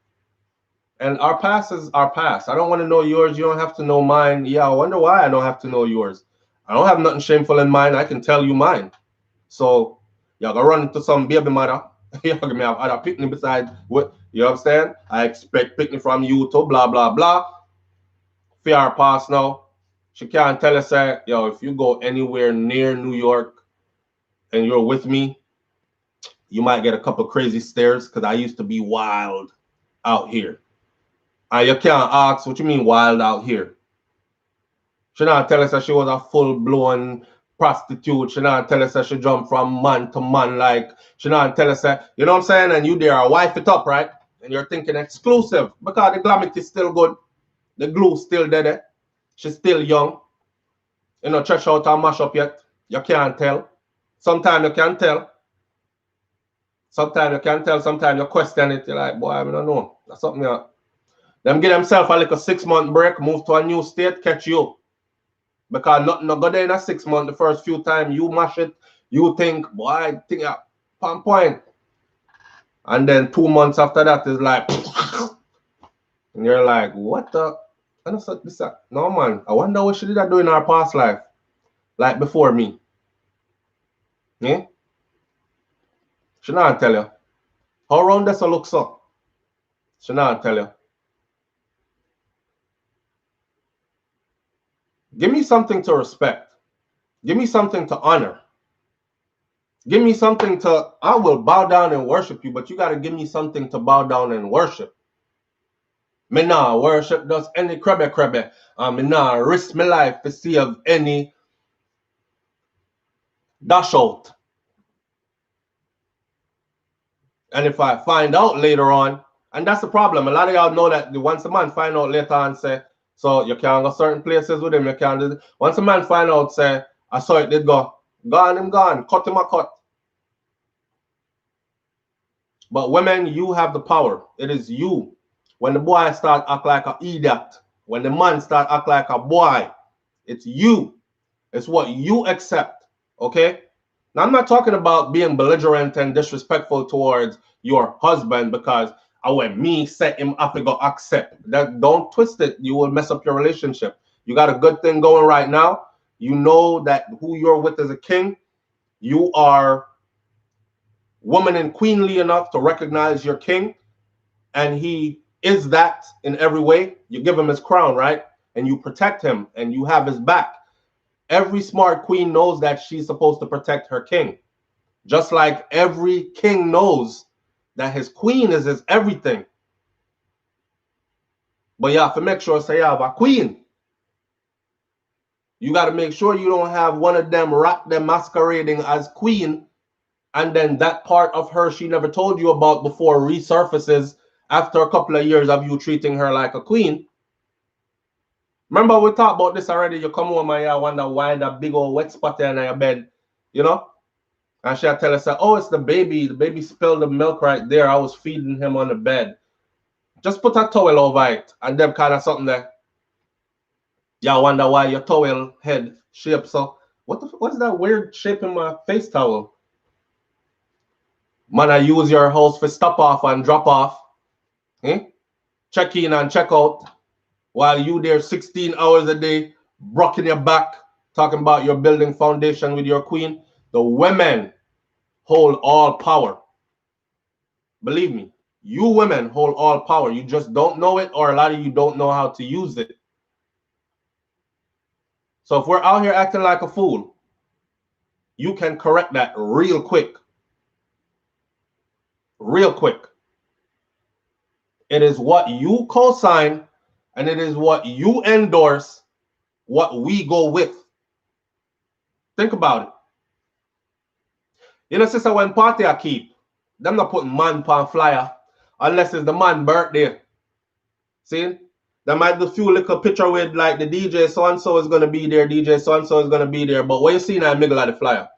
And our past is our past. I don't want to know yours. You don't have to know mine. Yeah, I wonder why I don't have to know yours. I don't have nothing shameful in mine. I can tell you mine. So you're going to run into some baby mother. You're going to have other picnic besides what, you know what I'm saying? I expect picnic from you to blah, blah, blah. Fear pass now. She can't tell us that, yo, if you go anywhere near New York and you're with me, you might get a couple crazy stares because I used to be wild out here. And you can't ask, what you mean wild out here? She not tell us that she was a full-blown prostitute. She not tell us that she jumped from man to man. Like, she not tell us that, you know what I'm saying? And you there are wife it up, right? And you're thinking exclusive because the glamit is still good. The glue still there. She's still young. You know, trash out and mash up yet. You can't tell. Sometimes you can tell. Sometimes you can tell. Sometimes you question it. You're like, boy, I don't know. That's something else. Them give themselves a like a 6-month break, move to a new state, catch you. Because nothing no go there in a 6 months. The first few times you mash it, you think, boy, I think pan point. And then 2 months after that is like, and you're like, what the? I don't know this. No man, I wonder what she did that do in her past life, like before me. Yeah, she not tell you. How round this look so? She not tell you. Give me something to respect. Give me something to honor. Give me something to, I will bow down and worship you, but you got to give me something to bow down and worship. Me nah worship does any crabbe. Me nah risk my life to see of any dash out. And if I find out later on, and that's the problem. A lot of y'all know that once a man find out later on, say, so you can't go certain places with him. You can't do. Once a man find out, say, I saw it did go. Gone, him gone. Cut him a cut. But women, you have the power. It is you. When the boy start act like an idiot, when the man start act like a boy, it's you. It's what you accept. Okay? Now, I'm not talking about being belligerent and disrespectful towards your husband because when me set him up to go accept. That, don't twist it. You will mess up your relationship. You got a good thing going right now. You know that who you're with is a king. You are woman and queenly enough to recognize your king, and he is that in every way. You give him his crown, right? And you protect him and you have his back. Every smart queen knows that she's supposed to protect her king. Just like every king knows that his queen is his everything. But you have to make sure, say, you have a queen. You got to make sure you don't have one of them rat them masquerading as queen, and then that part of her she never told you about before resurfaces after a couple of years of you treating her like a queen. Remember, we talked about this already. You come home and you wonder why that big old wet spot there in your bed, you know? And she'll tell us, oh, it's the baby. The baby spilled the milk right there. I was feeding him on the bed. Just put a towel over it and them kind of something there. Y'all wonder why your towel head shape so. What's that weird shape in my face towel? Man, I use your house for stop off and drop off. Check in and check out. While you there 16 hours a day, rocking your back, talking about your building foundation with your queen. The women hold all power. Believe me, you women hold all power. You just don't know it, or a lot of you don't know how to use it. So if we're out here acting like a fool, you can correct that real quick. Real quick. It is what you co-sign and it is what you endorse, what we go with. Think about it. You know, sister, when party I keep, them not putting man on flyer unless it's the man birthday. See? They might do a few little picture with like the DJ so-and-so is going to be there, DJ so-and-so is going to be there. But what you see in the middle of the flyer?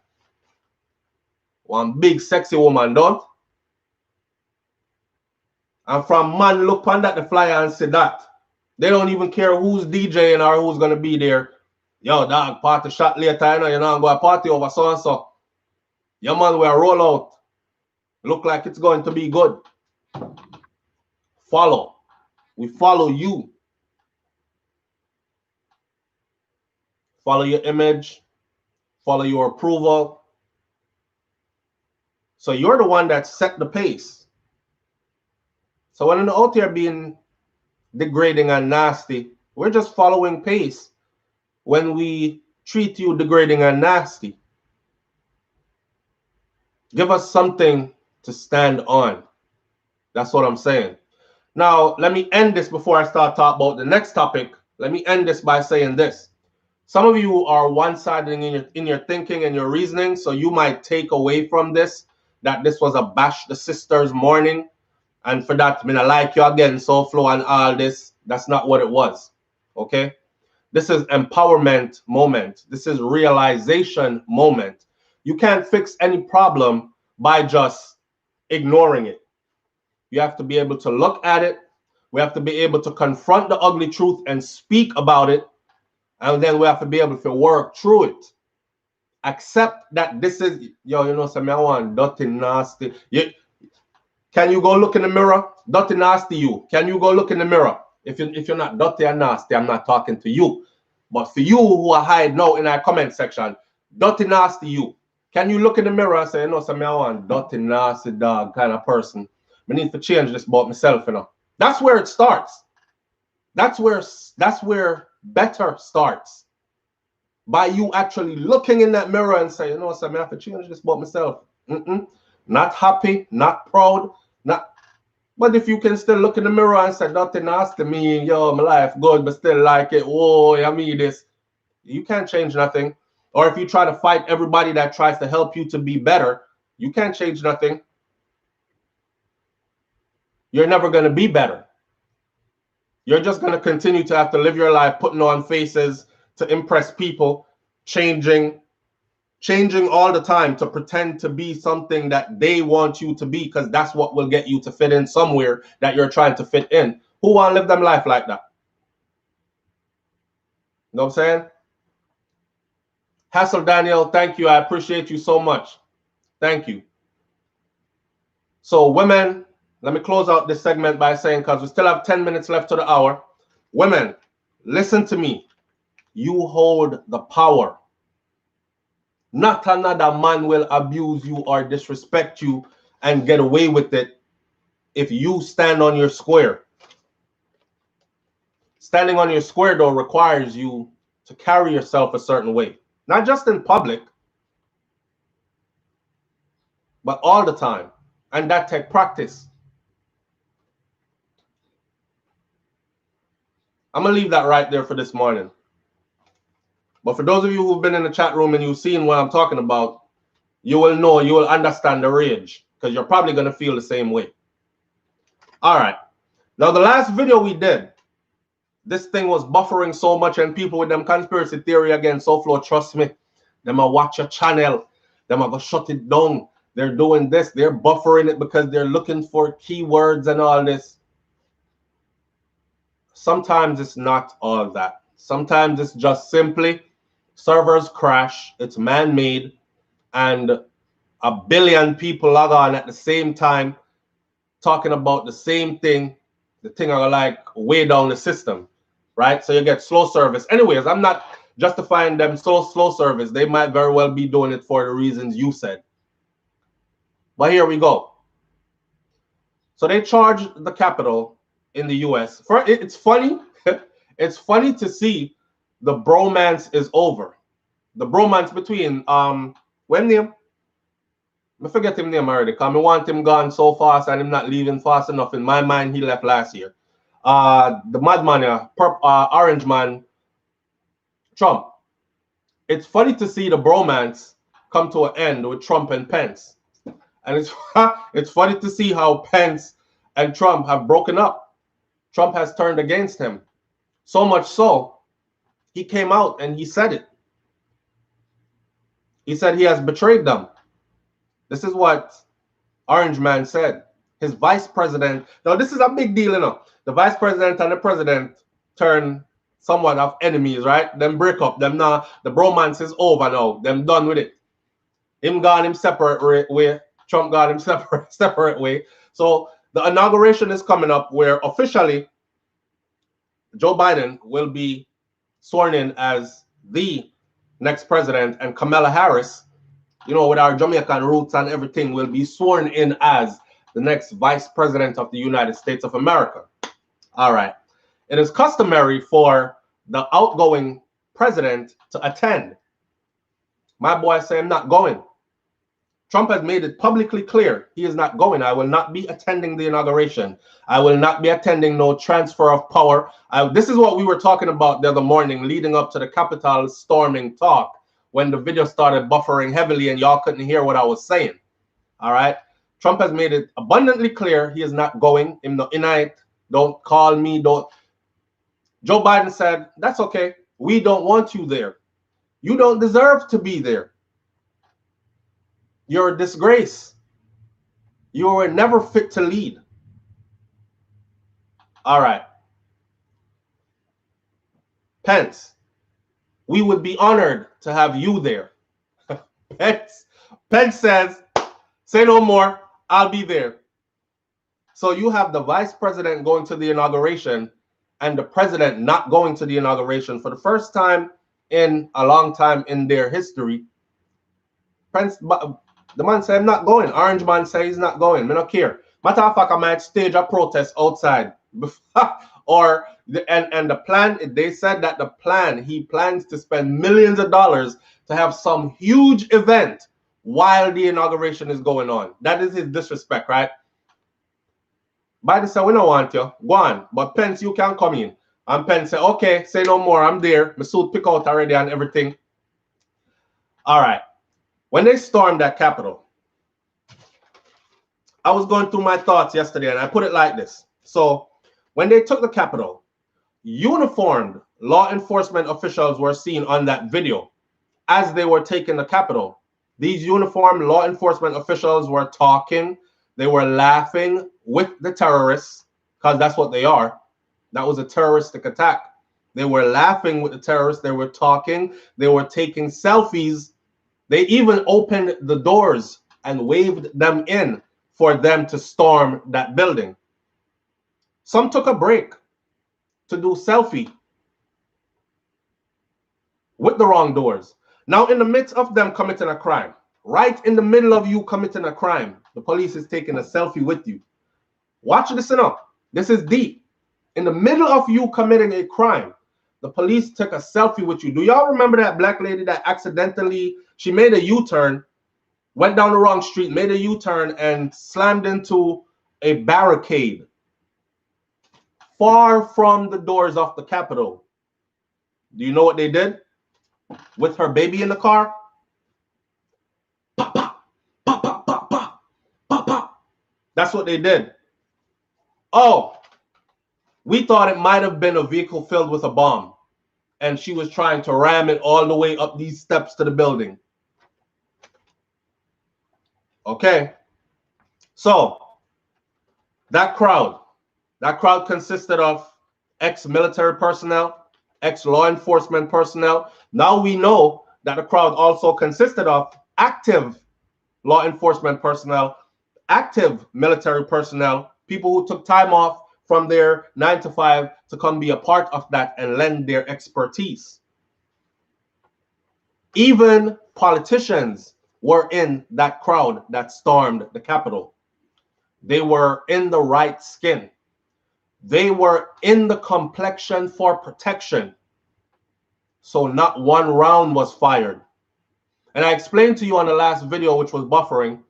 One big sexy woman, don't? And from man look on that the flyer and say that. They don't even care who's DJing or who's going to be there. Yo, dog, party shot later, you know, you're not going to party over so-and-so. Your man will roll out. Look like it's going to be good. Follow. We follow you. Follow your image. Follow your approval. So you're the one that set the pace. So when you're out there being degrading and nasty, we're just following pace when we treat you degrading and nasty. Give us something to stand on. That's what I'm saying. Now, let me end this before I start talking about the next topic. Let me end this by saying this. Some of you are one-sided in your thinking and your reasoning, so you might take away from this that this was a bash the sisters morning. And for that, I mean, I like you again, SouFLo and all this. That's not what it was, okay? This is empowerment moment. This is realization moment. You can't fix any problem by just ignoring it. You have to be able to look at it. We have to be able to confront the ugly truth and speak about it. And then we have to be able to work through it. Accept that this is, yo, you know, some I want dirty, nasty. Can you go look in the mirror? Dirty, nasty you. Can you go look in the mirror? If you're not dirty and nasty, I'm not talking to you. But for you who are hiding now in our comment section, dirty, nasty you. Can you look in the mirror and say, you know, some I want dirty, nasty dog kind of person. I need to change this about myself, you know. That's where it starts. That's where better starts. by you actually looking in that mirror and say, you know, so I have to change this about myself. Not happy, not proud, not. But if you can still look in the mirror and say nothing else to me, yo, my life good, but still like it. Whoa, I mean this. You can't change nothing. Or if you try to fight everybody that tries to help you to be better, you can't change nothing. You're never going to be better. You're just going to continue to have to live your life putting on faces to impress people, changing all the time to pretend to be something that they want you to be, because that's what will get you to fit in somewhere that you're trying to fit in. Who want to live them life like that? You know what I'm saying? Hassel Daniel, thank you. I appreciate you so much. Thank you. So women, let me close out this segment by saying, because we still have 10 minutes left to the hour. Women, listen to me. You hold the power. Not another man will abuse you or disrespect you and get away with it if you stand on your square. Standing on your square, though, requires you to carry yourself a certain way. Not just in public, but all the time. And that takes practice. I'm going to leave that right there for this morning. But for those of you who've been in the chat room and you've seen what I'm talking about, you will know, you will understand the rage, because you're probably going to feel the same way. All right. Now, the last video we did, this thing was buffering so much, and people with them conspiracy theory again, SouFLo, trust me, them a watch your channel, them a go shut it down. They're doing this, they're buffering it because they're looking for keywords and all this. Sometimes it's not all that. Sometimes it's just simply servers crash, it's man-made, and a billion people log on at the same time talking about the same thing. The thing are like way down the system, right? So you get slow service. Anyways, I'm not justifying them slow service. They might very well be doing it for the reasons you said. But here we go. So they charged the Capitol in the US. It's funny. It's funny to see the bromance is over. The bromance between when name? I forget him name already, because I want him gone so fast and him not leaving fast enough. In my mind, he left last year. The madman, orange man, Trump. It's funny to see the bromance come to an end with Trump and Pence. And it's funny to see how Pence and Trump have broken up. Trump has turned against him. So much so, he came out and he said it. He said he has betrayed them. This is what Orange Man said. His vice president. Now, this is a big deal, you know. The vice president and the president turn somewhat of enemies, right? Them break up. Them now, the bromance is over now. Them done with it. Him gone him separate way. Trump got him separate way. So the inauguration is coming up where officially Joe Biden will be sworn in as the next president, and Kamala Harris, you know, with our Jamaican roots and everything, will be sworn in as the next vice president of the United States of America. All right. It is customary for the outgoing president to attend. My boy said, I'm not going. Trump has made it publicly clear he is not going. I will not be attending the inauguration. I will not be attending no transfer of power. This is what we were talking about the other morning leading up to the Capitol storming talk, when the video started buffering heavily and y'all couldn't hear what I was saying. All right. Trump has made it abundantly clear he is not going. Him no innite. Don't call me. Don't. Joe Biden said, that's okay. We don't want you there. You don't deserve to be there. You're a disgrace. You were never fit to lead. All right. Pence, we would be honored to have you there. Pence says, say no more. I'll be there. So you have the vice president going to the inauguration and the president not going to the inauguration for the first time in a long time in their history. Pence, the man said, I'm not going. Orange man said he's not going. I don't care. Matter of fact, I might stage a protest outside Or and the plan, they said that the plan, he plans to spend millions of dollars to have some huge event while the inauguration is going on. That is his disrespect, right? Biden said, we don't want you. Go on. But Pence, you can come in. And Pence said, okay, say no more. I'm there. My suit pick out already and everything. All right. When they stormed that Capitol, I was going through my thoughts yesterday, and I put it like this. So when they took the Capitol, uniformed law enforcement officials were seen on that video as they were taking the Capitol. These uniformed law enforcement officials were talking. They were laughing with the terrorists, because that's what they are. That was a terroristic attack. They were laughing with the terrorists. They were talking. They were taking selfies. They even opened the doors and waved them in for them to storm that building. Some took a break to do selfie with the wrong doors. Now, in the midst of them committing a crime, right in the middle of you committing a crime, the police is taking a selfie with you. Watch this up. This is deep. In the middle of you committing a crime, the police took a selfie with you. Do y'all remember that black lady that accidentally, she made a U-turn, went down the wrong street, made a U-turn, and slammed into a barricade far from the doors of the Capitol? Do you know what they did with her baby in the car? Pop, pop, pop, pop, pop, pop, pop, pop. That's what they did. Oh, we thought it might have been a vehicle filled with a bomb, and she was trying to ram it all the way up these steps to the building. Okay. So that crowd consisted of ex-military personnel, ex-law enforcement personnel. Now we know that the crowd also consisted of active law enforcement personnel, active military personnel, people who took time off from their 9 to 5 to come be a part of that and lend their expertise. Even politicians were in that crowd that stormed the Capitol. They were in the right skin. They were in the complexion for protection. So not one round was fired. And I explained to you on the last video, which was buffering,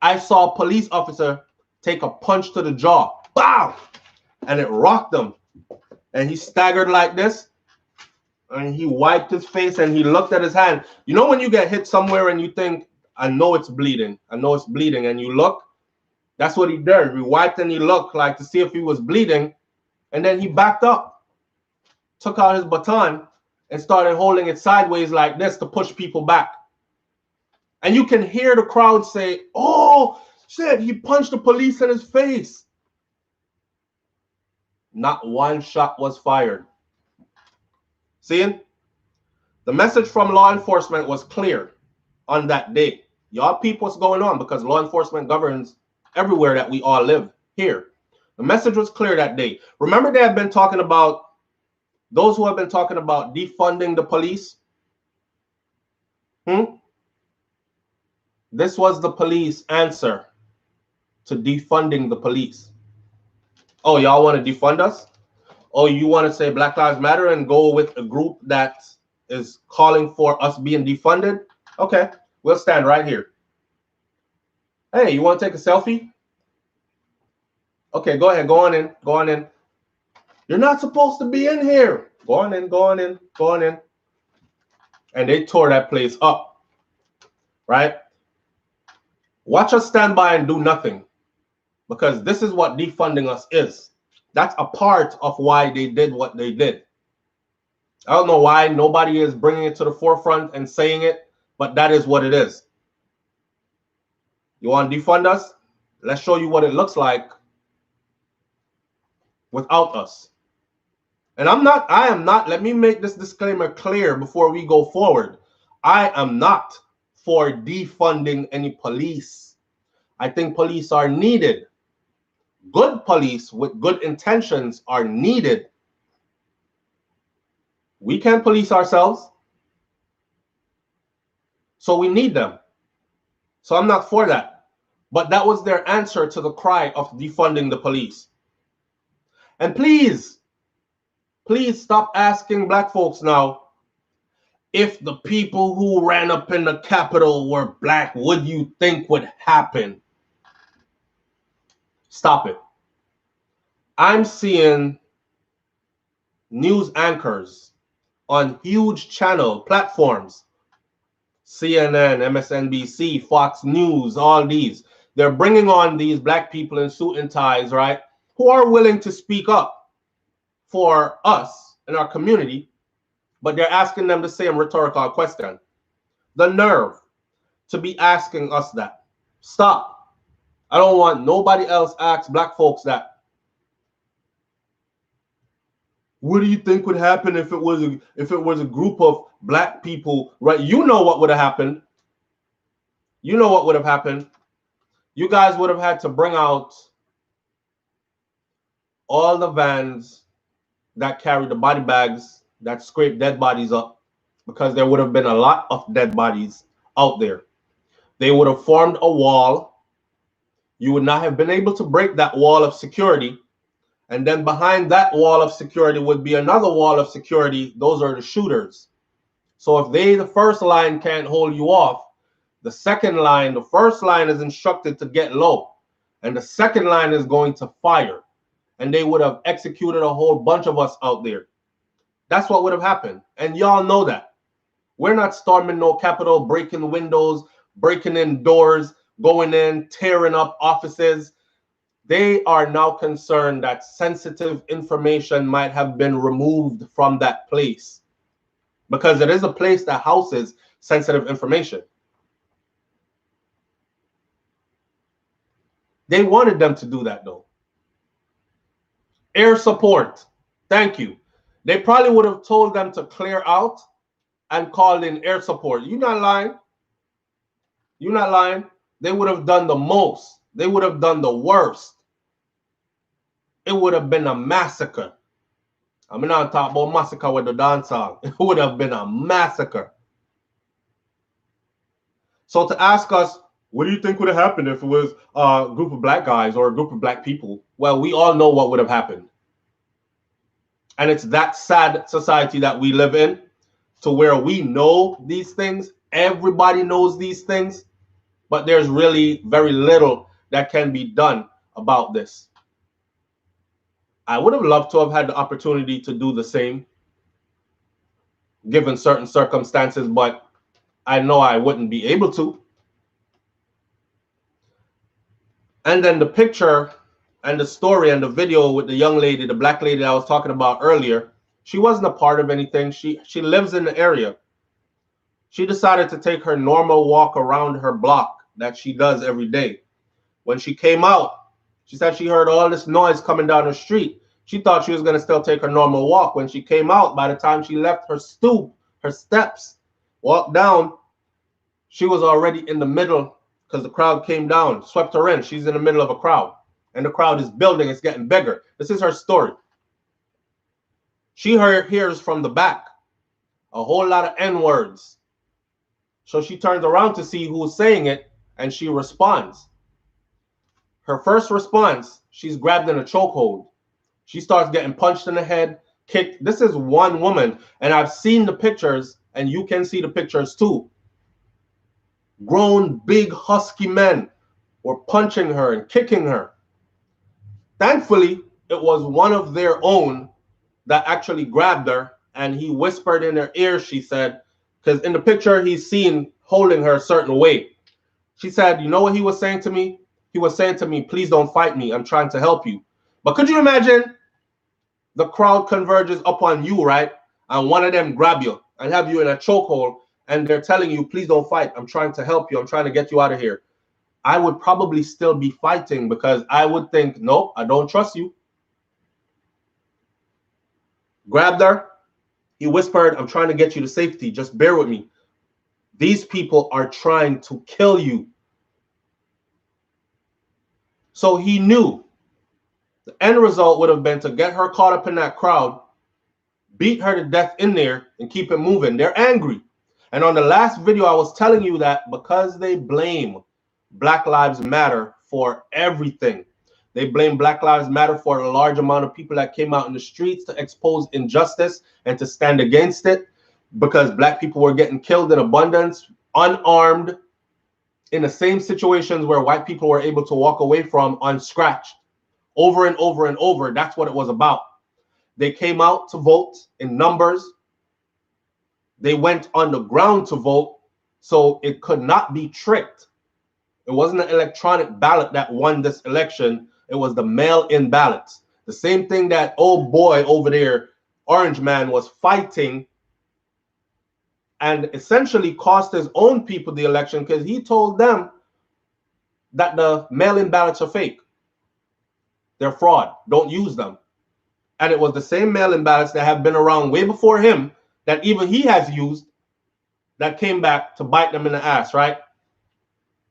I saw a police officer take a punch to the jaw. Bow! And it rocked him. And he staggered like this. And he wiped his face and he looked at his hand. You know when you get hit somewhere and you think, I know it's bleeding. I know it's bleeding. And you look. That's what he did. He wiped and he looked like to see if he was bleeding. And then he backed up. Took out his baton and started holding it sideways like this to push people back. And you can hear the crowd say, oh, shit, he punched the police in his face. Not one shot was fired. Seeing? The message from law enforcement was clear on that day. Y'all peep what's going on, because law enforcement governs everywhere that we all live here. The message was clear that day. Remember, they have been talking about, those who have been talking about defunding the police? This was the police answer to defunding the police. Oh, y'all want to defund us? Oh, you want to say Black Lives Matter and go with a group that is calling for us being defunded? Okay, we'll stand right here. Hey, you want to take a selfie? Okay, go ahead. Go on in. Go on in. You're not supposed to be in here. Go on in. Go on in. Go on in. And they tore that place up. Right? Watch us stand by and do nothing. Because this is what defunding us is. That's a part of why they did what they did. I don't know why nobody is bringing it to the forefront and saying it, but that is what it is. You want to defund us? Let's show you what it looks like without us. And I am not, let me make this disclaimer clear before we go forward. I am not for defunding any police. I think police are needed. Good police with good intentions are needed. We can't police ourselves. So we need them. So I'm not for that. But that was their answer to the cry of defunding the police. And please, Please stop asking black folks now, if the people who ran up in the Capitol were black, what do you think would happen? Stop it. I'm seeing news anchors on huge channel platforms, CNN, MSNBC, Fox News, all these. They're bringing on these black people in suit and ties, right, who are willing to speak up for us in our community, but they're asking them the same rhetorical question. The nerve to be asking us that. Stop. I don't want nobody else ask black folks that. What do you think would happen if it was a group of black people, right? You know what would have happened. You know what would have happened. You guys would have had to bring out all the vans that carry the body bags that scrape dead bodies up, because there would have been a lot of dead bodies out there. They would have formed a wall. You would not have been able to break that wall of security. And then behind that wall of security would be another wall of security. Those are the shooters. So if the first line can't hold you off, the second line, the first line is instructed to get low, and the second line is going to fire. And they would have executed a whole bunch of us out there. That's what would have happened. And y'all know that. We're not storming no Capitol, breaking windows, breaking in doors, going in, tearing up offices. They are now concerned that sensitive information might have been removed from that place, because it is a place that houses sensitive information. They wanted them to do that, though. Air support. Thank you. They probably would have told them to clear out and called in air support. You're not lying. You're not lying. They would have done the most. They would have done the worst. It would have been a massacre. I'm not talking about massacre with the dance song. It would have been a massacre. So to ask us, what do you think would have happened if it was a group of black guys or a group of black people? Well, we all know what would have happened. And it's that sad society that we live in, to where we know these things. Everybody knows these things, but there's really very little that can be done about this. I would have loved to have had the opportunity to do the same, given certain circumstances, but I know I wouldn't be able to. And then the picture and the story and the video with the young lady, the black lady I was talking about earlier, she wasn't a part of anything. She lives in the area. She decided to take her normal walk around her block that she does every day. When she came out, she said she heard all this noise coming down the street. She thought she was going to still take her normal walk. When she came out, by the time she left her stoop, her steps, walked down, she was already in the middle, because the crowd came down, swept her in. She's in the middle of a crowd, and the crowd is building. It's getting bigger. This is her story. She hears from the back a whole lot of N-words. So she turns around to see who's saying it, and she responds. Her first response, she's grabbed in a chokehold. She starts getting punched in the head, kicked. This is one woman, and I've seen the pictures, and you can see the pictures too. Grown, big, husky men were punching her and kicking her. Thankfully, it was one of their own that actually grabbed her, and he whispered in her ear, she said, because in the picture he's seen holding her a certain way. She said, you know what he was saying to me? He was saying to me, please don't fight me. I'm trying to help you. But could you imagine the crowd converges upon you, right? And one of them grab you and have you in a chokehold, and they're telling you, please don't fight. I'm trying to help you. I'm trying to get you out of here. I would probably still be fighting, because I would think, nope, I don't trust you. Grabbed her. He whispered, I'm trying to get you to safety. Just bear with me. These people are trying to kill you. So he knew the end result would have been to get her caught up in that crowd, beat her to death in there, and keep it moving. They're angry. And on the last video, I was telling you that because they blame Black Lives Matter for everything, They blame Black Lives Matter for a large amount of people that came out in the streets to expose injustice and to stand against it, because Black people were getting killed in abundance, unarmed, in the same situations where white people were able to walk away from unscratched, over and over and over. That's what it was about. They came out to vote in numbers. They went underground to vote, so it could not be tricked. It wasn't an electronic ballot that won this election. It was the mail-in ballots. The same thing that old boy over there, Orange Man, was fighting and essentially cost his own people the election, because he told them that the mail-in ballots are fake. They're fraud. Don't use them. And it was the same mail-in ballots that have been around way before him, that even he has used, that came back to bite them in the ass, right?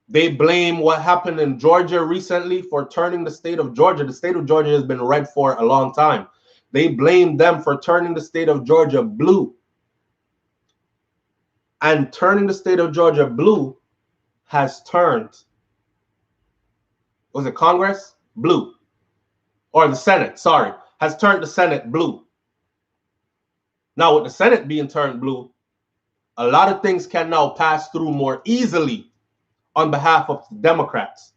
They blame what happened in Georgia recently for turning the state of Georgia. The state of Georgia has been red for a long time. They blame them for turning the state of Georgia blue. And turning the state of Georgia blue has turned, was it Congress? Blue. Or the Senate, sorry, has turned the Senate blue. Now, with the Senate being turned blue, a lot of things can now pass through more easily on behalf of the Democrats.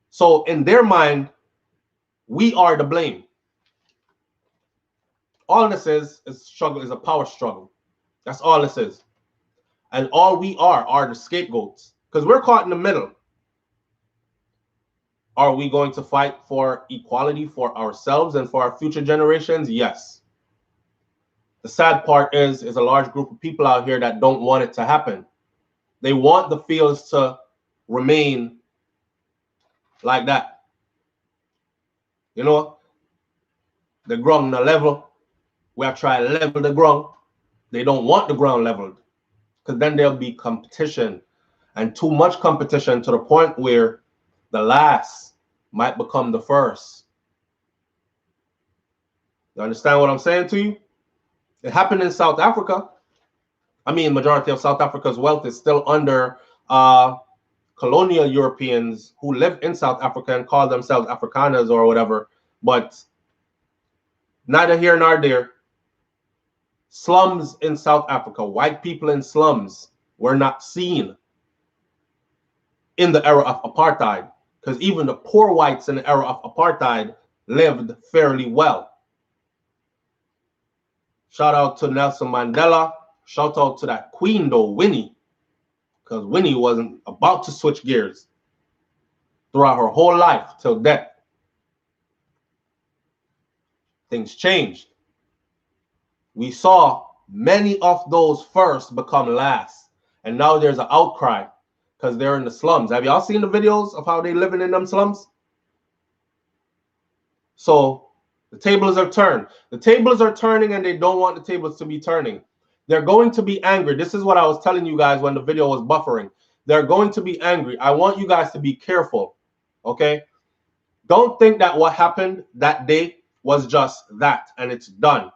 So in their mind, we are to blame. All this is struggle, is a power struggle. That's all this is. And all we are the scapegoats, because we're caught in the middle. Are we going to fight for equality for ourselves and for our future generations? Yes. The sad part is a large group of people out here that don't want it to happen. They want the fields to remain like that. You know, the ground the level. We are trying to level the ground. They don't want the ground leveled, because then there'll be competition, and too much competition to the point where the last might become the first. You understand what I'm saying to you? It happened in South Africa. I mean, majority of South Africa's wealth is still under colonial Europeans who live in South Africa and call themselves Afrikaners or whatever. But neither here nor there. Slums in South Africa, white people in slums were not seen in the era of apartheid, because even the poor whites in the era of apartheid lived fairly well. Shout out to Nelson Mandela. Shout out to that queen, though, Winnie, because Winnie wasn't about to switch gears throughout her whole life till death. Things changed. We saw many of those first become last, and now there's an outcry because they're in the slums. Have y'all seen the videos of how they living in them slums? So the tables are turned. The tables are turning, and they don't want the tables to be turning. They're going to be angry. This is what I was telling you guys when the video was buffering. They're going to be angry. I want you guys to be careful, okay? Don't think that what happened that day was just that and it's done.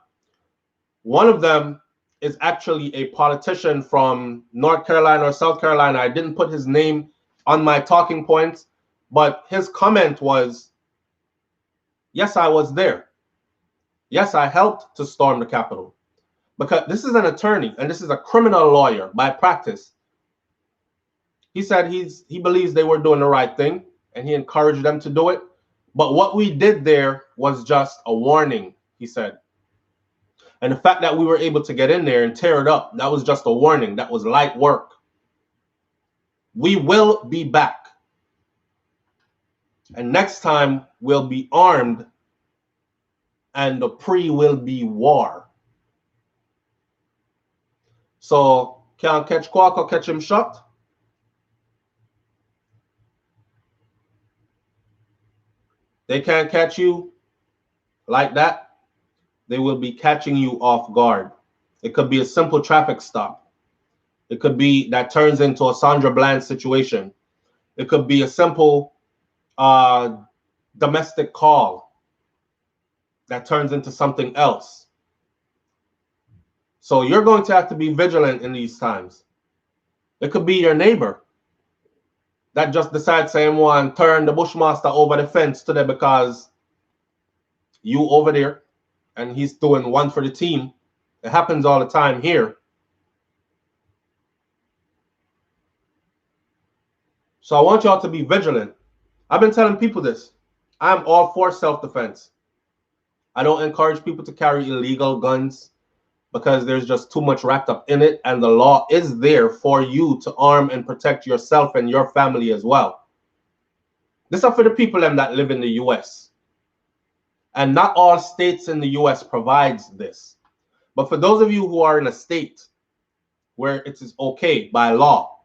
One of them is actually a politician from North Carolina or South Carolina. I didn't put his name on my talking points, but his comment was, yes, I was there. Yes, I helped to storm the Capitol. Because this is an attorney and this is a criminal lawyer by practice. He said he believes they were doing the right thing and he encouraged them to do it. But what we did there was just a warning, he said. And the fact that we were able to get in there and tear it up, that was just a warning. That was light work. We will be back. And next time we'll be armed and the pre will be war. So can't catch Quark or catch him shot. They can't catch you like that. They will be catching you off guard. It could be a simple traffic stop. It could be that turns into a Sandra Bland situation. It could be a simple domestic call that turns into something else. So you're going to have to be vigilant in these times. It could be your neighbor. that just decides same one turn the Bushmaster over the fence today because you over there and he's doing one for the team. It happens all the time here. So I want y'all to be vigilant. I've been telling people this. I'm all for self-defense. I don't encourage people to carry illegal guns because there's just too much wrapped up in it, and the law is there for you to arm and protect yourself and your family as well. This is for the people that live in the U.S. And not all states in the U.S. provides this. But for those of you who are in a state where it is okay by law,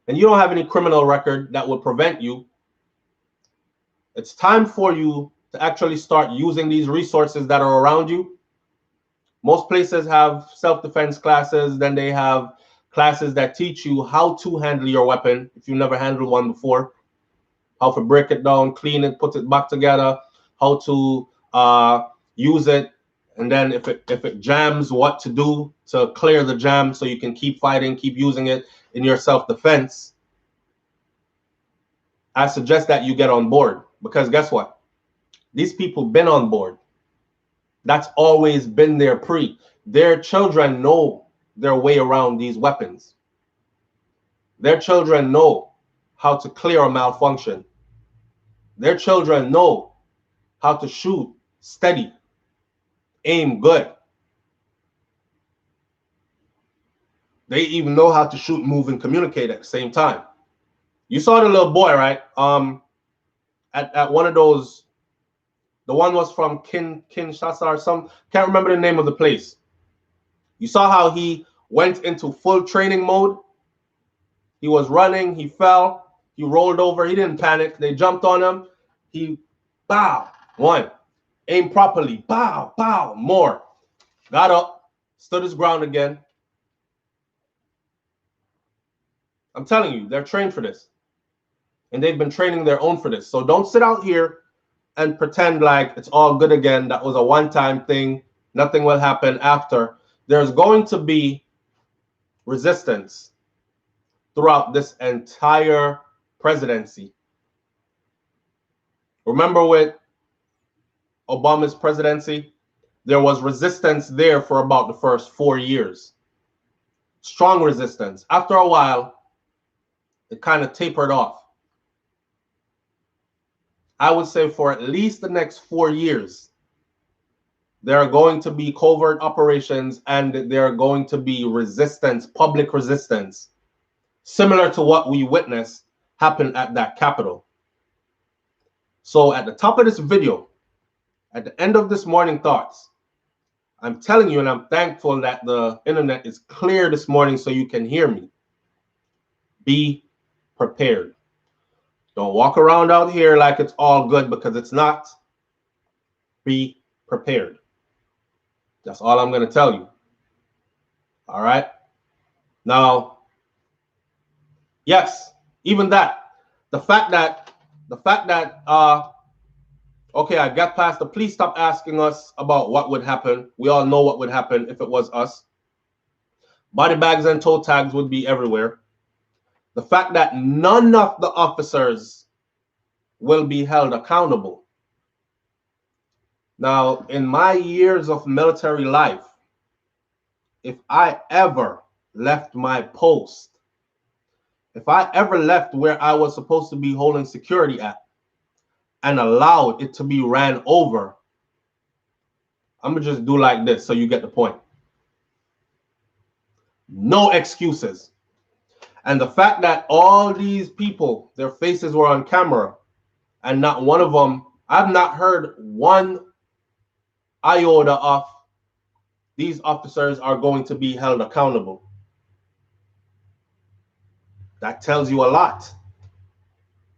and you don't have any criminal record that would prevent you, it's time for you to actually start using these resources that are around you. Most places have self-defense classes. Then they have classes that teach you how to handle your weapon if you never handled one before, how to break it down, clean it, put it back together, how to use it, and then if it jams, what to do to clear the jam so you can keep fighting, keep using it in your self-defense. I suggest that you get on board, because guess what? These people been on board. That's always been their pre. Their children know their way around these weapons. Their children know how to clear a malfunction. Their children know how to shoot steady, aim good. They even know how to shoot, move, and communicate at the same time. You saw the little boy, right? At one of those, the one was from Kinshasa or some, can't remember the name of the place. You saw how he went into full training mode. He was running, he fell, he rolled over, he didn't panic. They jumped on him. He, bow, one, aimed properly, bow, bow, more. Got up, stood his ground again. I'm telling you, they're trained for this. And they've been training their own for this. So don't sit out here and pretend like it's all good again. That was a one-time thing. Nothing will happen after. There's going to be resistance throughout this entire presidency. Remember with Obama's presidency, there was resistance there for about the first 4 years. Strong resistance. After a while, it kind of tapered off. I would say for at least the next 4 years, there are going to be covert operations and there are going to be resistance, public resistance, similar to what we witnessed happen at that Capitol. So at the top of this video, at the end of this morning thoughts, I'm telling you, and I'm thankful that the internet is clear this morning so you can hear me. Be prepared. Don't walk around out here like it's all good, because it's not. Be prepared. That's all I'm going to tell you. All right. Now, yes, even that, the fact that, okay, I got past the please stop asking us about what would happen. We all know what would happen if it was us. Body bags and toe tags would be everywhere. The fact that none of the officers will be held accountable. Now, in my years of military life, if I ever left my post, if I ever left where I was supposed to be holding security at and allowed it to be ran over, I'm going to just do like this so you get the point. No excuses. And the fact that all these people, their faces were on camera, and not one of them, I've not heard one iota of these officers are going to be held accountable. That tells you a lot.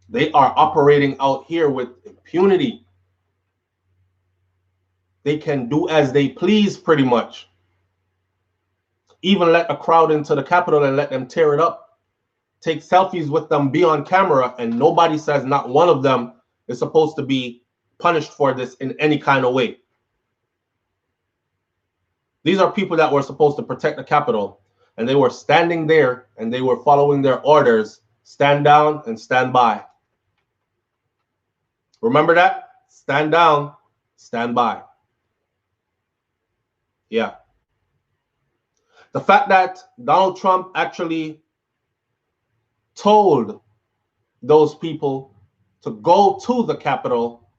They are operating out here with impunity. They can do as they please, pretty much. Even let a crowd into the Capitol and let them tear it up. Take selfies with them, be on camera, and nobody says not one of them is supposed to be punished for this in any kind of way. These are people that were supposed to protect the Capitol, and they were standing there and they were following their orders Stand down and stand by. Remember that? Stand down, stand by. Yeah. The fact that Donald Trump actually told those people to go to the Capitol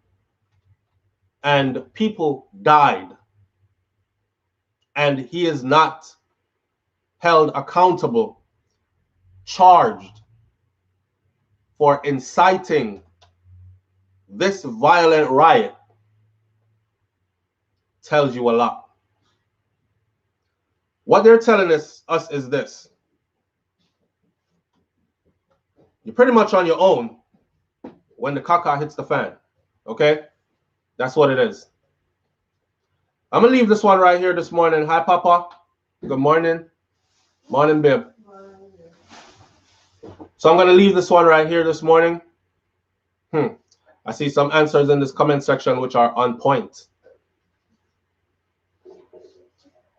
and people died, and he is not held accountable, charged for inciting this violent riot, tells you a lot. What they're telling us is this: you're pretty much on your own when the caca hits the fan. Okay? That's what it is. I'm gonna leave this one right here this morning. Hi, Papa. Good morning. Morning, babe. So I'm gonna leave this one right here this morning. I see some answers in this comment section which are on point.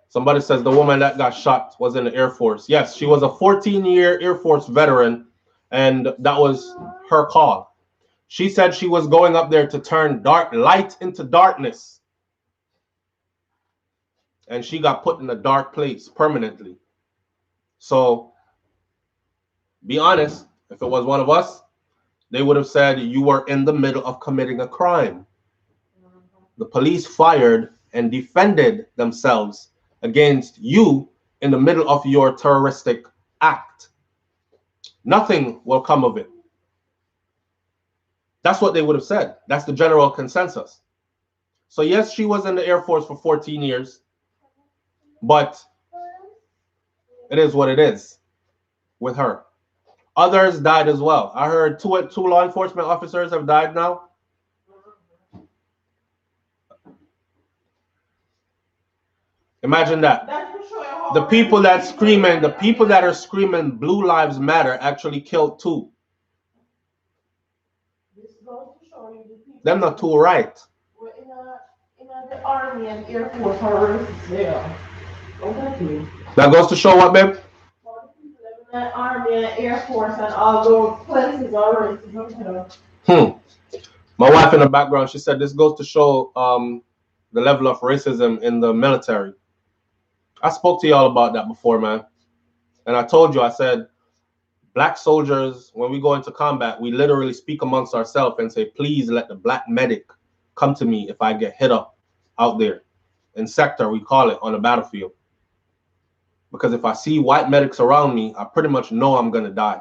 Somebody says the woman that got shot was in the Air Force. Yes, she was a 14-year Air Force veteran, and that was her call. She said she was going up there to turn dark light into darkness. And she got put in a dark place permanently. So, be honest, if it was one of us, they would have said you were in the middle of committing a crime. The police fired and defended themselves against you in the middle of your terroristic act. Nothing will come of it. That's what they would have said. That's the general consensus. So yes, she was in the Air Force for 14 years, but it is what it is with her. Others died as well. I heard two law enforcement officers have died now. Imagine that. The people that are screaming Blue Lives Matter actually killed two. Them not too right. In the Army and Air Force are yeah. Okay. That goes to show what, babe? The Army and Air Force and all those places are racist. My wife in the background, she said this goes to show the level of racism in the military. I spoke to y'all about that before, man. And I told you, I said, black soldiers, when we go into combat, we literally speak amongst ourselves and say, please let the black medic come to me if I get hit up out there. In sector, we call it, on the battlefield. Because if I see white medics around me, I pretty much know I'm going to die.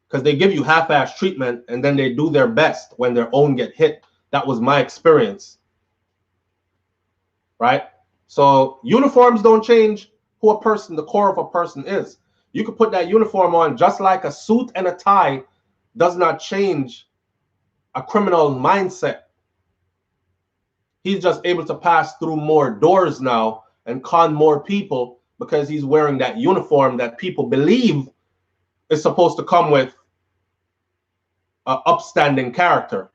Because they give you half-ass treatment and then they do their best when their own get hit. That was my experience. Right? So uniforms don't change who a person, the core of a person is. You could put that uniform on just like a suit and a tie does not change a criminal mindset. He's just able to pass through more doors now and con more people because he's wearing that uniform that people believe is supposed to come with an upstanding character.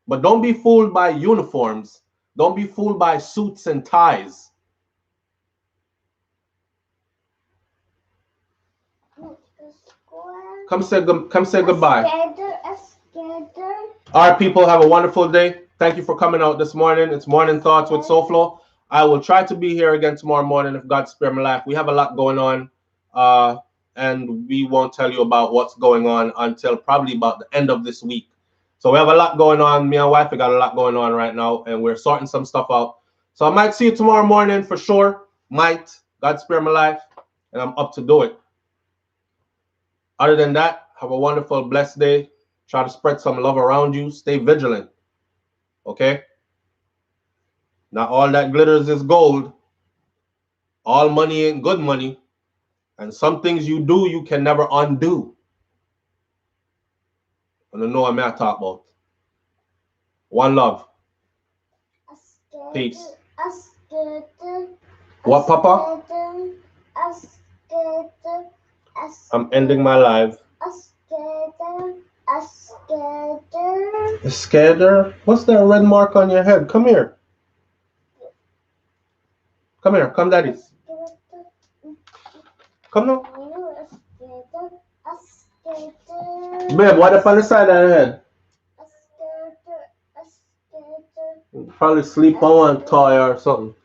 But don't be fooled by uniforms. Don't be fooled by suits and ties. Come say goodbye. All right, people, have a wonderful day. Thank you for coming out this morning. It's Morning Thoughts with SouFlo. I will try to be here again tomorrow morning if God spare my life. We have a lot going on, and we won't tell you about what's going on until probably about the end of this week. So we have a lot going on. Me and wife, we got a lot going on right now, and we're sorting some stuff out. So I might see you tomorrow morning for sure. Might. God spare my life, and I'm up to do it. Other than that, have a wonderful, blessed day. Try to spread some love around you. Stay vigilant. Okay? Not all that glitters is gold. All money ain't good money. And some things you do, you can never undo. I don't know what I'm talking about. One love. Peace. What, Papa? I'm ending my live. A scared? What's that red mark on your head? Come here. Come here. Come, daddy. Come now. Babe, what up on the side of your head? Probably sleep on one toy or something.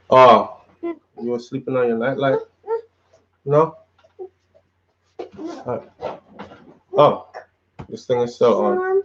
Oh, you were sleeping on your nightlight? No? Oh, this thing is still on.